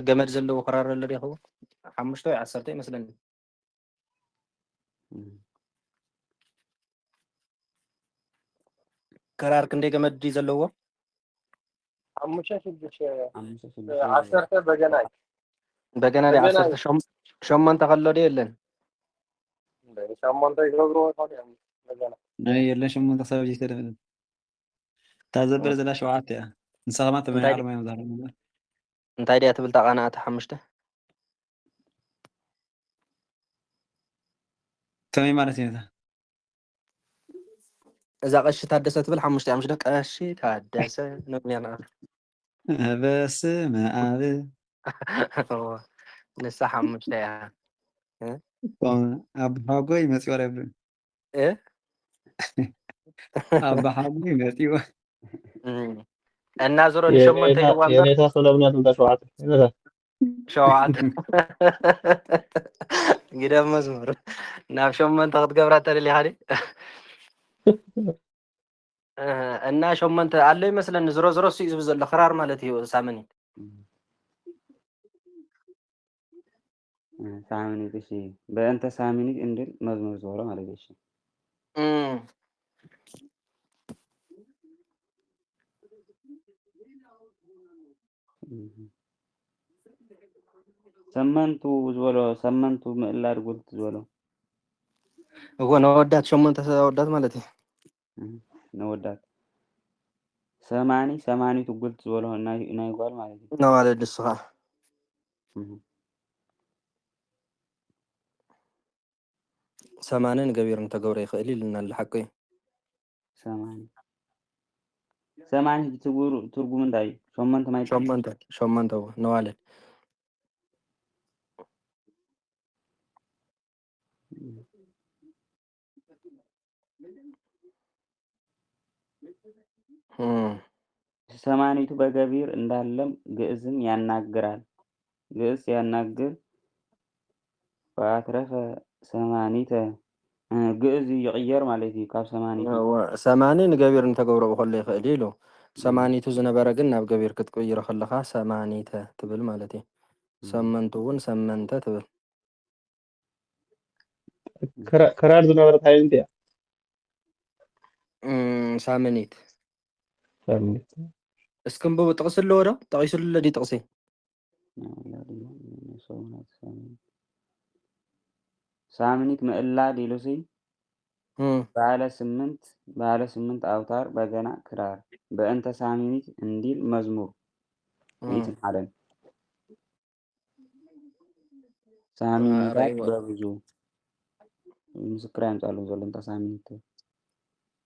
جمد زلو قرار اللي هو حمشتو عصرتي مثلا قرار كندي جمد دي زلو عمشة عشرة بجناي عصرت شمنت خلو دي لن شمنت يقولوا بجناي يلا شمنت صار جيت كده تازبر زلا شوعات يا نسخمات ما يعلم ما يظهر انت ايدي تبل تقانا تحمشته تمام مالتي هذا اذا قش تحدثت تبل حمشته مش دك قش تحدث نبني انا بس ما ابي لسه حمشته يا اب حقوي مسيور ابن ايه اب حقوي مسيور እና ዞሮ ሸመንተ ይዋንዳ የኔታ ሰለምና ተንታሽዋት ሸዋት እንግዲህ መዝሙር ናብ ሸመንተ ክትገብራ ተደሊ ሃዲ እና ሸመንተ አለ ይመስለን ዞሮ ዞሮ እሱ ይዝብ ዘሎ ክራር ማለት እዩ ሳምኒት እሺ በእንተ ሳምኒት እንድል መዝሙር ዞሮ ማለት እሺ ሰመንቱ ምዕላድ ጉልት ዝበሎ እኮ ነወዳት ሸመንተ ወዳት ማለት እዩ ነወዳት ሰማኒቱ ጉልት ዝበሎ ናይ ጓል ማለት እዩ ነው ማለት ድስኻ ሰማንን ገቢርን ተገብረ ይኽእል ኢልና ለሐቀ ሰማኒ ትርጉም እንታይ ሸመንተ ማለት ሸመንተ ነው ማለት ሰማኒቱ በገቢር እንዳለም ግዕዝም ያናግራል ግዕዝ ሲያናግር ወአትረፈ ሰማኒተ ግዕዝ ይቅየር ማለት እዩ ካብ ሰማኒን ገቢርን ተገብሮ በኮለ ይኽእል ኢሉ ሰማኒቱ ዝነበረ ግን ናብ ገቢር ክትቅይሮ ከለካ ሰማኒተ ትብል ማለት እዩ ሰመንቱ እውን ሰመንተ ትብል ክራር ዝነበረት ሃይንቲ እያ ሳምኒት እስክንብብ ጥቅስ ኣለዎ ዶ ጠቂሱሉ ዲ ጥቅሲ ሳምኒት ምዕላድ ኢሉሲ ባለ 8 አውታር በገና ክራር በእንተ ሳምኒት እንዲል መዝሙር 101 ሳምኒታት በብዙ ምስክር ያምጣሉ ዘሎ እንተ ሳምኒት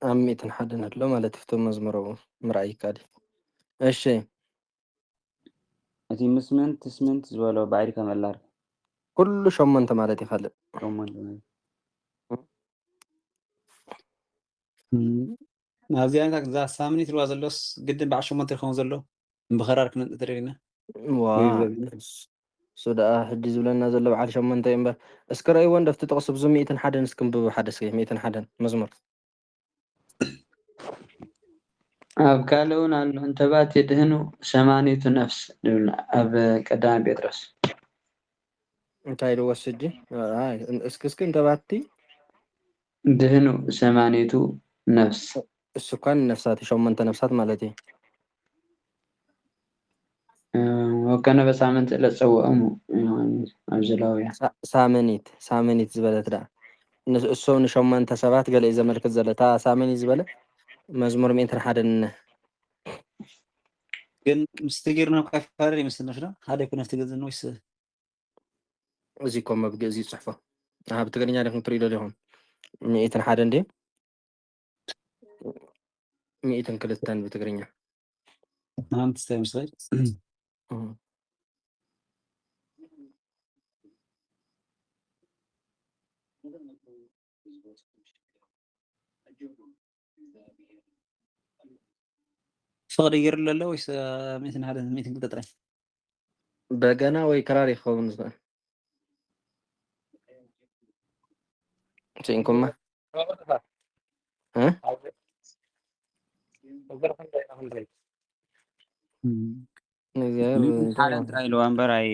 አሚትን ሓደን ኣሎ ማለት ፍቶ መዝሙሩ ምርአይ ካዲ እሺ እቲ ስምንት ዝበሎ ባዕድ ከመላር ኩሉ ሸሞንተ ማለት ይኸልእ ናብዚ ዓይነታት እዛ ሳምኒት ልዋ ዘሎስ ግድን በዓል 8 ይኸውን ዘሎ ብኸራር ክንምፅእ ተደሊና እሱ ደኣ ሕጂ ዝብለና ዘሎ በዓል 8 እዩ እምበር እስኪ ረእይዎ እንደፍቲ ጥቕሱ ብዙ 101 እስክንብቡ ሓደ እስኪ 101 መዝሙር ኣብ ካልእ እውን ኣሎ እንተባት የድህኑ ሰማኒቱ ነፍስ ንብልና ኣብ ቀዳማይ ጴጥሮስ እንታይ ልወስ ሕጂ እስኪ እንተባቲ ድህኑ ሰማኒቱ ነፍስ እሱ እኳን ነፍሳት 8 ነፍሳት ማለት እዩ ወከነ በሳምንት ለፀውዖሙ ኣብ ዘላውያ ሳመኒት ዝበለት ዳ እሱ ንሸሞንተ ሰባት ገለ እዩ ዘመልክት ዘሎ እታ ሳመኒት ዝበለ መዝሙር 101 ግን ምስቲ ጌርና ካፋር ይመስለናሽ ዶ ሓደ ይኮነ ፍቲ ገዝን ወይስ እዚ ኮ መብገዚ ጽሕፎ ኣብ ትግርኛ ዲኹም ትሪዶ ዲኹም 101 እንዴ 102 ብትግርኛ ናንተ ስታይ فقد يجر له ويس 101 ጥራይ በገና ወይ ክራር ይኸውን ዝኽእል ሲንኩማ ሓደን ጥራይ ኢልዋ እምበር ኣይ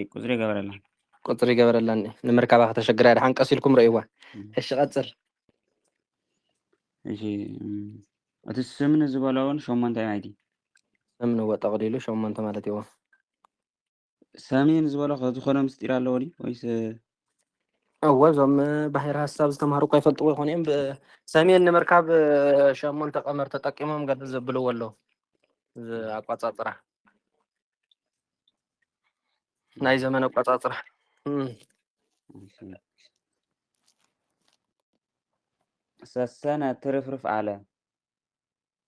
ቁፅሪ ገበረላኒ ንምርካባ ከተሸግራ ድሓን ቀሲልኩም ረእይዋ እሺ ቀፅል እሺ እቲ ስምን ዝበለውን 8 ማይቲ ስምን ወጠቕሊሉ 8 ማለት እዩ ሰሜን ዝበሎ ዝኾነ ምስጢር ኣለዎ ዲ ወይስ እዞም ባሕሪ ሃሳብ ዝተምሃሩ እኳ ይፈልጥዎ ይኾኑ እዮም ሰሜን ንምርካብ 8 ቀመር ተጠቂሞም ገለ ዘብልዎ ኣለዉ ኣቋፃፅራ ናይ ዘመን ኣቋፃፅራ ሰሰነ ትርፍርፍ አለ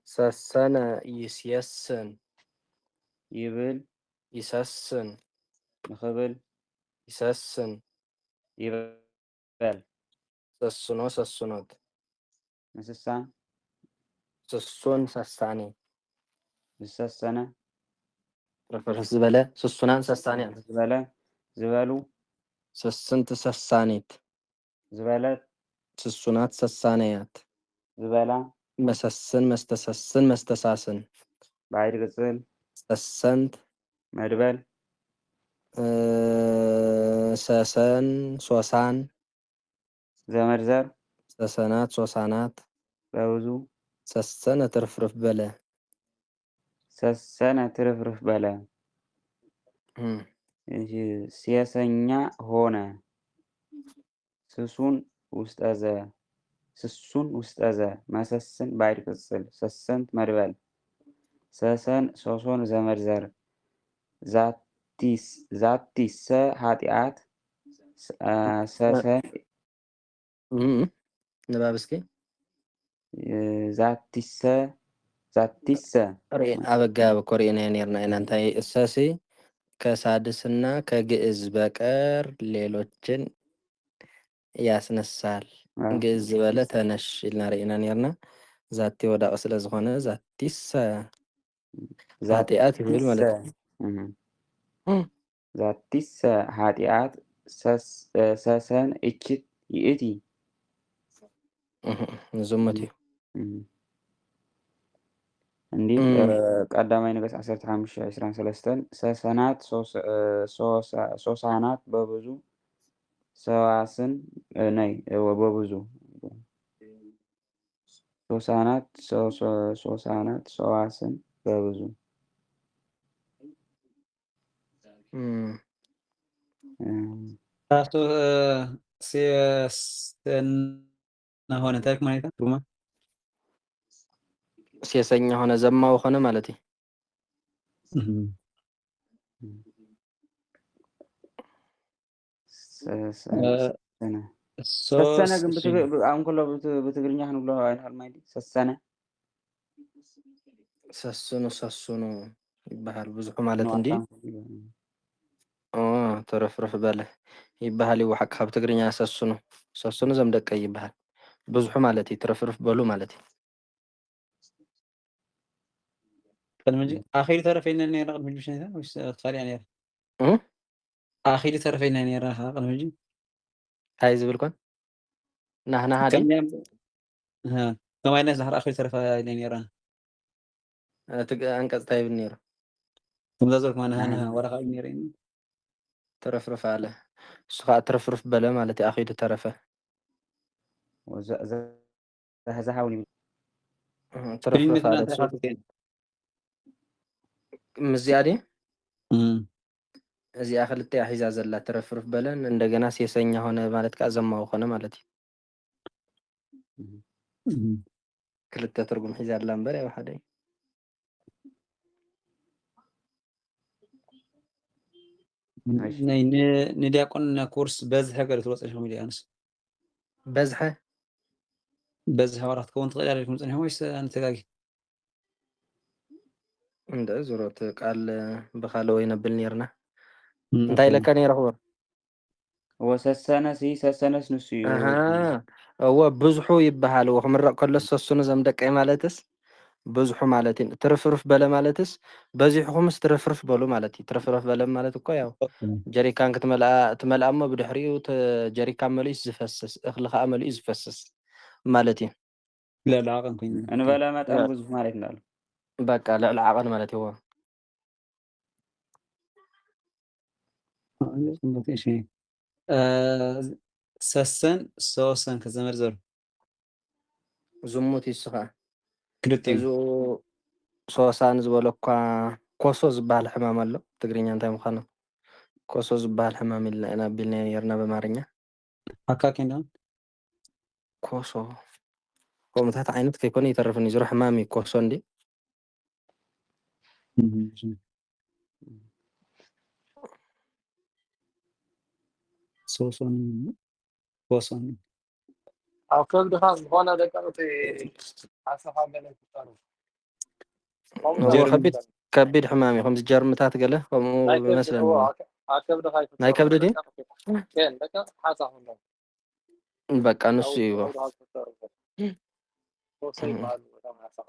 ሰሰነ ይስየስን ይብል ይሰስን ንኽብል ይሰስን ይበል ሰስኖ ሰስኖት ንስሳን ስሱን ሰሳኒ ዝሰሰነ ፍርፍርፍ ዝበለ ስሱናን ሰሳንያን ዝበለ ዝበሉ ስስንት ሰሳኒት ዝበለት ስሱናት ሰሳነያት ዝበላ መሰስን መስተሰስን መስተሳስን ባዕድ ቅጽል ሰሰንት መድበል ሰሰን ሶሳን ዘመድዘር ሰሰናት ሶሳናት በብዙ ሰሰነ ትርፍርፍ በለ ሰሰነ ትርፍርፍ በለ ሲየሰኛ ሆነ ስሱን ውስጠዘ መሰስን ባዕድ ቅጽል ሰሰንት መድበል ሰሰን ሶሶን ዘመድዘር ዛቲሰ ኃጢአት ሰሰን ንባብ እስኪ ዛቲሰ አበጋ በኮሪና ኔርና እናንታይ እሰሲ ከሳድስና ከግዕዝ በቀር ሌሎችን ያስነሳል ግዕዝ በለ ተነሽ ኢልና ርኢና ኔርና ዛቲ ወዳቕ ስለ ዝኾነ ዛቲሰ ኃጢአት ይብል ማለት ዛቲሰ ኃጢአት ሰሰን እችት ይእቲ ንዝመት እዩ እንዲህ ቀዳማይ ነገሥት 15:23 ሰሰናት ሶሳናት በብዙ ሰዋስን ናይ በብዙ ሶሳናት ሰዋስን በብዙ ራሱ ሆነ ታሪክ ማለት ነው ትርጉማ ሴሰኛ ሆነ ዘማው ሆነ ማለት እዩ። ሰሰነ ግን አሁን ከሎ በትግርኛ ክንብሎ አይንሃል ማለት ሰሰነ ሰሱኑ ይበሃል ብዙሑ ማለት እንዲ ተረፍረፍ በለ ይበሃል ይወሓቅ ካብ ትግርኛ ሰሱኑ ዘምደቀ ይበሃል ብዙሑ ማለት እዩ ትረፍርፍ በሉ ማለት እዩ። ቅድሚ ኣኺሉ ተረፈይና ነይራ ቅድሚ ብሽነታ ወይስ ካሊኣ ነይራ ኣኺሉ ተረፈይና ነይራ ቅድሚ ሕጂ እንታይ ዝብል ኮን ናህና ሃዲ ከማይና ዝሕር ኣኺሉ ተረፈ ነይራ አንቀጽ እንታይ ይብል ነይሩ ተመዛዘልኩ ናህና ወረኻ ነይረ ተረፍርፍ አለ እሱ ከዓ ትርፍርፍ በለ ማለት እዩ። ኣኺሉ ተረፈ ዛሃውን ትርፍርፍ አለ እሱ ምዚኣ ዲ እዚኣ ክልተ ሒዛ ዘላ ትረፍርፍ በለን እንደገና ሴሰኛ ሆነ ማለት ከዓ ዘማው ኾነ ማለት እዩ። ክልተ ትርጉም ሒዛ ኣላ እምበር ያው ሓደ ናይ ንዲያቆን ኮርስ በዝሐ ገለ ትወፅእ ኢኹም ኢሉ ኣንስ በዝሐ ወራት ክኸውን ትኽእል ኢልኩም ፅኒሕኩም ወይስ ኣንተጋጊ እንደ ዙሮት ቃል ብካልእ ወይ ነብል ነርና እንታይ ለካ ነይረኽቦ ወሰሰነሲ ሰሰነስ ንሱ እዩ እወ ብዙሑ ይበሃል እዎ ክምረቕ ከሎ ሰሱኑ ዘምደቀይ ማለትስ ብዙሑ ማለት እዩ። ትርፍርፍ በለ ማለትስ በዚሕኹምስ ትርፍርፍ በሉ ማለት እዩ። ትርፍርፍ በለ ማለት እኮ ያው ጀሪካን ክትመልኣ እሞ ብድሕሪኡ ጀሪካን መሊኡ ዝፈስስ እኽሊ ከዓ መሊኡ ዝፈስስ ማለት እዩ። ልዕሊ ዓቐን ኮይኑ እንበለ መጠን ብዙሕ ማለት እንዳሉ በቃ ልዕሊ ዓቐን ማለት እዩ። ሰሰን ሶሰን ክዘመር ዘሎ ዝሙት ይስኻ ክልቲኡ እዙ ሶሳን ዝበሎ እኳ ኮሶ ዝበሃል ሕማም ኣሎ ትግርኛ እንታይ ምዃኑ ኮሶ ዝበሃል ሕማም ኢልና ኣቢልና ነርና በአማርኛ ኣካኪና ኮሶ ከምኡታት ዓይነት ከይኮነ ይተርፍኒ ዝሮ ሕማም እዩ ኮሶ እንዲ ሶሶን ኮሶን ኣብ ከብድኻ ዝኾነ ደቀቕቲ ዓሰኻ ገለ ትጠሩ ከቢድ ሕማም እዩ ከምዚ ጀርምታት ገለ ከምኡ ይመስለኒ ናይ ከብዲ ድዩ በቃ ንሱ እዩ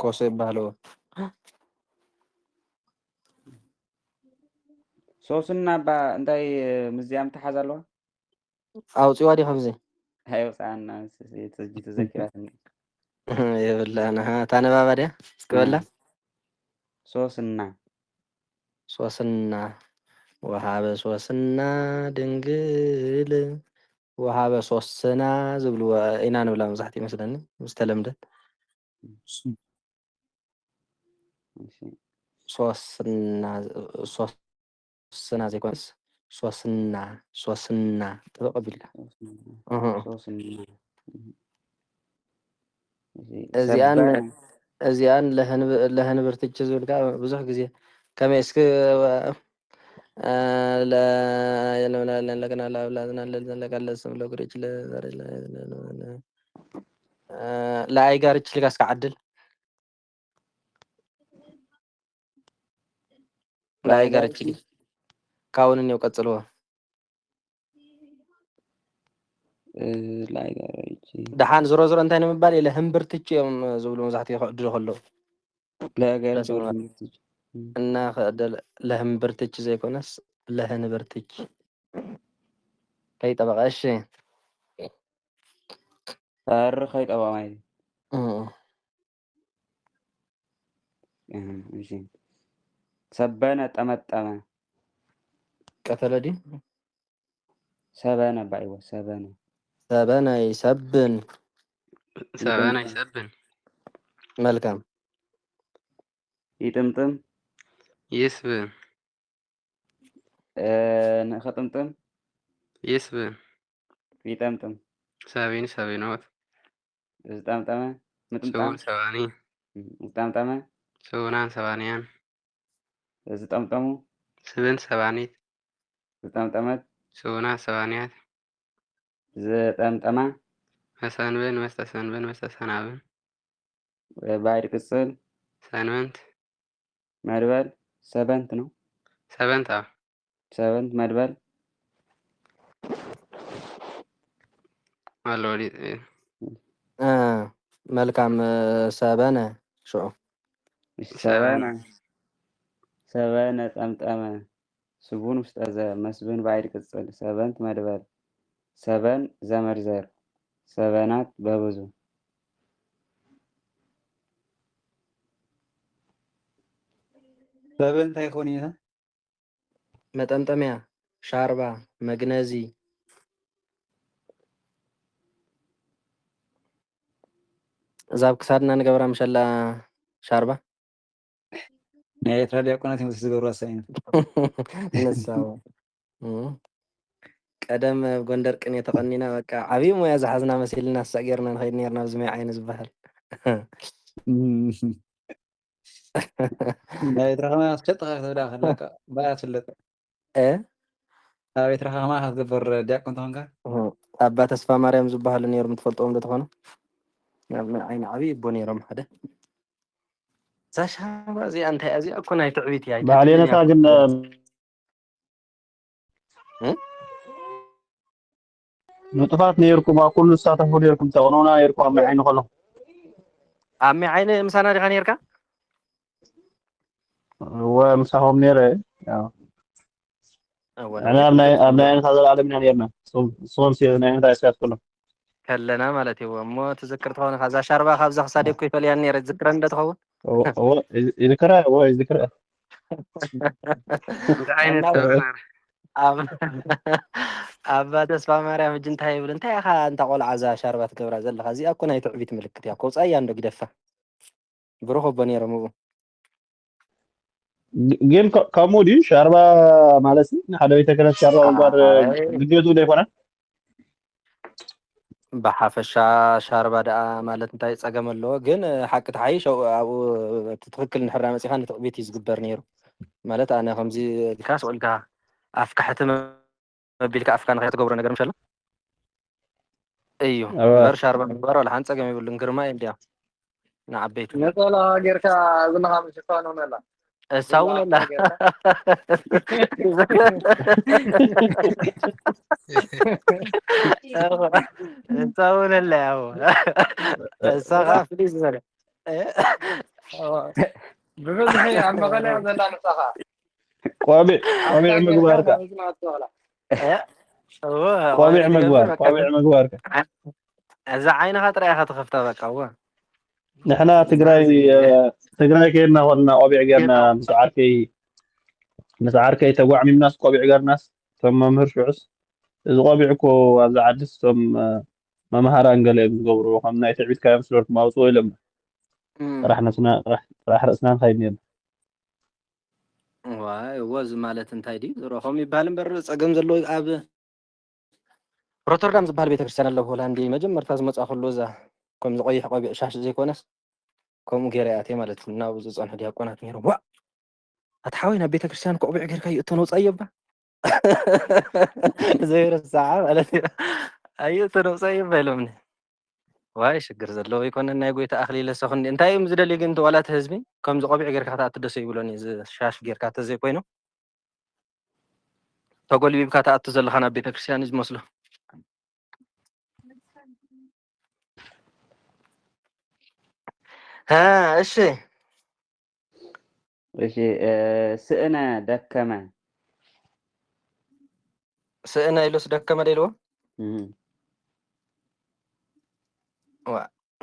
ኮሶ ይበሃል ሶስና እንታይ ምዝያም ተሓዝ ኣለዋ ኣውፂዋ ዲ ከምዚ ሃይወፃና ተዘኪራትኒ የብላና ታነባባ ድያ እስክበላ ሶስና ወሃበ ሶስና ድንግል ወሃበ ሶስና ዝብልዎ ኢና ንብላ መብዛሕትኡ ይመስለኒ ዝተለምደት ሶስና ዘይኮነስ ሶስና ተበቀቢልካ እዚኣን ለህንብርትች ዝብልካ ብዙሕ ግዜ ከመይ እስኪ ለኣይጋር እችልካ እስካ ዓድል ለኣይጋር እችል ካውን እኒው ቀፅልዎ ደሓን ዞሮ ዞሮ እንታይ ንምባል ኢለ ህምብርትች እዮም ዝብሉ መብዛሕትኡ ክዕድሉ ከለዉ እና ለህምብርትች ዘይኮነስ ለህንብርትች ከይጠበቐ እሺ ታሪ ከይጠበቐ ማለት እሺ ሰበነ ጠመጠመ ቀተለ ዲ ሰበነ ባይወ ሰበነ ይሰብን መልካም ይጥምጥም ይስብን ንኸጥምጥም يسبن يطمطم سابين سابينوت زطمطمة سون مطمطم سباني زطمطمة سونان سبانيان زطمطمو سبن سبانيت زطمطمت سونا سبانيات زطمطمة سنبن سنبن سنابن بعد قصل سنبنت مدبل سبنت نو سبنتا سبنت مدبل والله መልካም ሰበነ ሽዑ سبنة سبنة طمطمة سبون استاذ مسبن بعد قصل سبنت مدبل سبن زمرزر سبنات ببزو سبن تايخوني መጠምጠሚያ ሻርባ መግነዚ እዛ ኣብ ክሳድና ንገብራ መሸላ ሻርባ ናይ ኤርትራ ዲያቆናት እዮም ዝገብሩ ኣሳይኑ ነሳው ቀደም ጎንደር ቅኔ ተቐኒና በቃ ዓብይ ሞያ ዝሓዝና መሲልና ሳቅ ጌርና ንኸይድ ነርና ብዝመይ ዓይነ ዝበሃል ናይ ኤርትራ ከማ ክትሸጥኻ ክትብላ ከለካ ባያ ትፍለጥ ኣብ ኤርትራ ከማ ክትገበር ዲያቆን ተኾንካ ኣባ ተስፋ ማርያም ዝበሃሉ ነይሮም ትፈልጥዎም ዶ ትኾኑ ናብ ዓይኒ ዓብይ ቦ ነይሮም ሓደ እዛ ሻርባ እዚኣ እንታይ እያ እዚኣ እኮ ናይ ትዕቢት እያ ባዕሌነታ ግን ንጥፋት ነይርኩም ኣብ ኩሉ ዝሳተፉ ነይርኩም ተቕኖና ነይርኩም ኣብ ዓይኒ ከለኹ ኣብ ዓይኒ ምሳና ዲኻ ነይርካ ومساهم نيرة أنا أبناء هذا العالم نيرنا صون سير نيرنا أساس كله كلنا مالتي وما تذكرت هون هذا شربة خبز صديق كيف اللي يعني تذكر عند تخون هو يذكرها هو يذكرها عين التوفر أبا تسمع مريم جنت هاي يقول أنت يا أخي أنت قول عزا شربة كبر زل خزي أكون هاي تعبيت ملكتي أكوز أي عندك دفة بروح بني رمو جيم كامودي شاربا مالسي هذا يتكلم شاربا وقار فيديو ده يكونه بحافش شاربا دا مالت انتاي صقم له ግን حق تحيش او تتخكل نحرا مصيخان تقبيت يزغبر نيرو مالت انا خمزي كاس قلقا افكحت مبيلك افكان غير تغبر ነገር مشله ايوه بر شاربا بر ولا حن صقم يقول انغرما انديا نعبيت نطلع غيرك زنها مش فانون لا ساون لا ساون لا ساخا فليس زر بمزحي عم غني زنا نسخه قابع مقبارك قابع مقبارك اذا عينها طريقه تخفتا بقى هو نحن تግራይ كيرنا ولنا قابع غيرنا مسعاركي تقوع من الناس قابع غيرناس ثم مهر شعس إذا قابعكو أبز عدس ثم ما مهاران قال بزغبرو خم ناي تعبيد كلام سلورت ما وصوي لما راح رأسنا خايدين واي وز مالت انتاي دي زروخم يبالن بر صقم زلو اب روتردام زبال ቤተክርስቲያን አለ ሆላንዲ መጀመርታ ዝመጻ ሁሉ ዛ ከም ዝቆይሕ ቆቢዕ ሻሽ ዘይኮነስ ከምኡ ገይራያቴ ማለት ነው እና ብዙ ጸንሕ ዲያቆናት ነይሮም ዋ ኣትሓወይ ናብ ቤተክርስቲያን ቆቢዕ ጌርካ እተነውፃ እየባ ዘይርሳዓ ማለት እየተነውፃ እየባ ኢሎምኒ ዋይ ሽግር ዘለዎ ይኮነን ናይ ጎይታ ኣኽሊለ ሰኽን እንታይ እዮም ዝደልዩ ግን ተዋላት ህዝቢ ከምዚ ቆቢዕ ጌርካ ተኣቱ ደስ ይብሎኒ ሻሽ ጌርካ ተዘይ ኮይኑ ተጎልቢብካ ተኣቱ ዘለኻ ናብ ቤተክርስቲያን ዝመስሎ ها እሺ ስእነ ደከመ ስእነ ኢሉስ ደከመ ደልዎ ዋ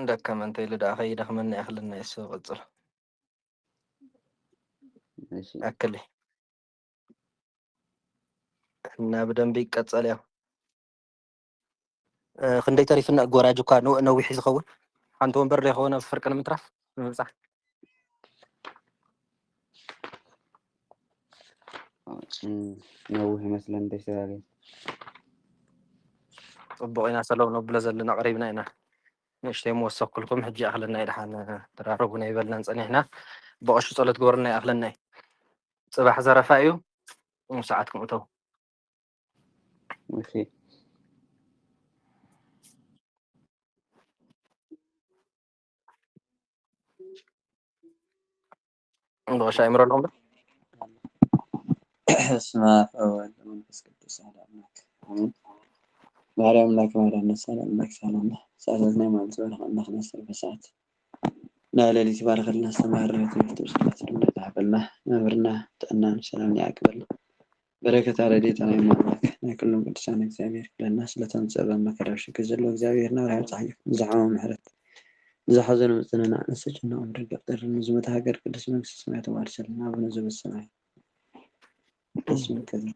ደከመ እንተ ኢሉ ዳ ኸይደኽመና ያኽልና የሱ ቅፅል ኣክል እና ብደንቢ ይቀፀል ያው ክንደይ ተሪፍና ጎራጅ እኳ ነዊሕ ዝኸውን ሓንቲ ወንበር ዘይኮነ ፍርቂ ንምትራፍ ንምብፃሕ ነዊሕ ይመስለን ተስተጋገ طبقينا سلام نبلا زلنا قريبنا هنا نشتي موثق كلكم حجي أخلنا إلى حنا تراربنا يبلنا نصني هنا بقش صلت جورنا أخلنا صباح زرفايو ومساعدكم أتو ماشي نغش أمر الأمر اسمع أول منفس قدوس على أمك آمين مريم لك مريم سلام لك سلام سألنا ما نزول خلنا نسأل بساعات لا لا تبارك الله استمر تبارك الله تعبنا نمرنا تأنا سلام يعقبل بركة على ديتنا يا مالك كلهم قدسان እግዚአብሔር ለናስ ለተንጸበ መከራሽ ከዘሎ እግዚአብሔር ነው ራይ ጻይ ዘሐው ምሕረት ዘሐዘኑ ጽነና አንሰጭና አምር ገጠር ንዝመታ ሀገር ቅዱስ መንግስት ሰማያት ተዋርሰልና አቡነ ዘበሰማይ እስም ከዚህ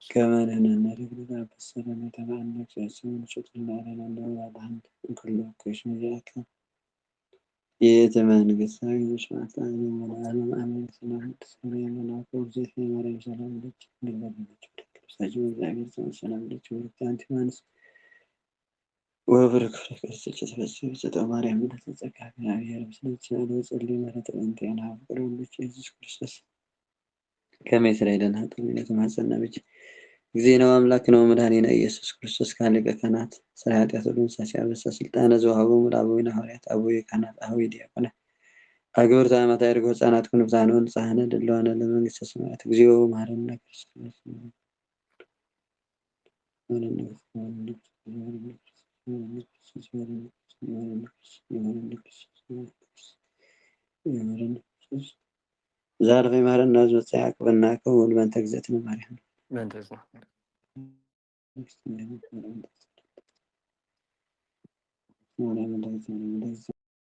كمان أنا نريد بسرنا تبعنا كيسون شكلنا علينا نوع عند كل كيش مجاك يتمنى قصاي مش معتاني من العالم أمين سلام تسمي من أقول زي في مريم سلام لك بالله سجود زعيم سلام لك ورتان تمانس وبرك استجت بس تماري من تتذكر يا رب سلام وصلي مرة أنت أنا أقول لك يسوع كريستوس كم يسرعنا تمنيت مع النبي ጊዜናው አምላክ ነው መድኃኒነ ኢየሱስ ክርስቶስ ካለቀ ካህናት ስለ ኃጢአት ሁሉ ሳሲያበሳ ስልጣነ ዘወሃቦሙ ለአበዊነ ሐዋርያት አበዊ ካህናት አበዊ ዲያቆናት አገር ታማታ ያርገው ህፃናት ኩንብታነውን ጻህነ ድለዋነ ለመንግስተ ሰማያት እግዚኦ መሐረነ ክርስቶስ ዛሬ መሐረነ ዘወፃ ያቅበና ከሁሉ በእንተ ግዘትነ ማርያም من تزنا Next,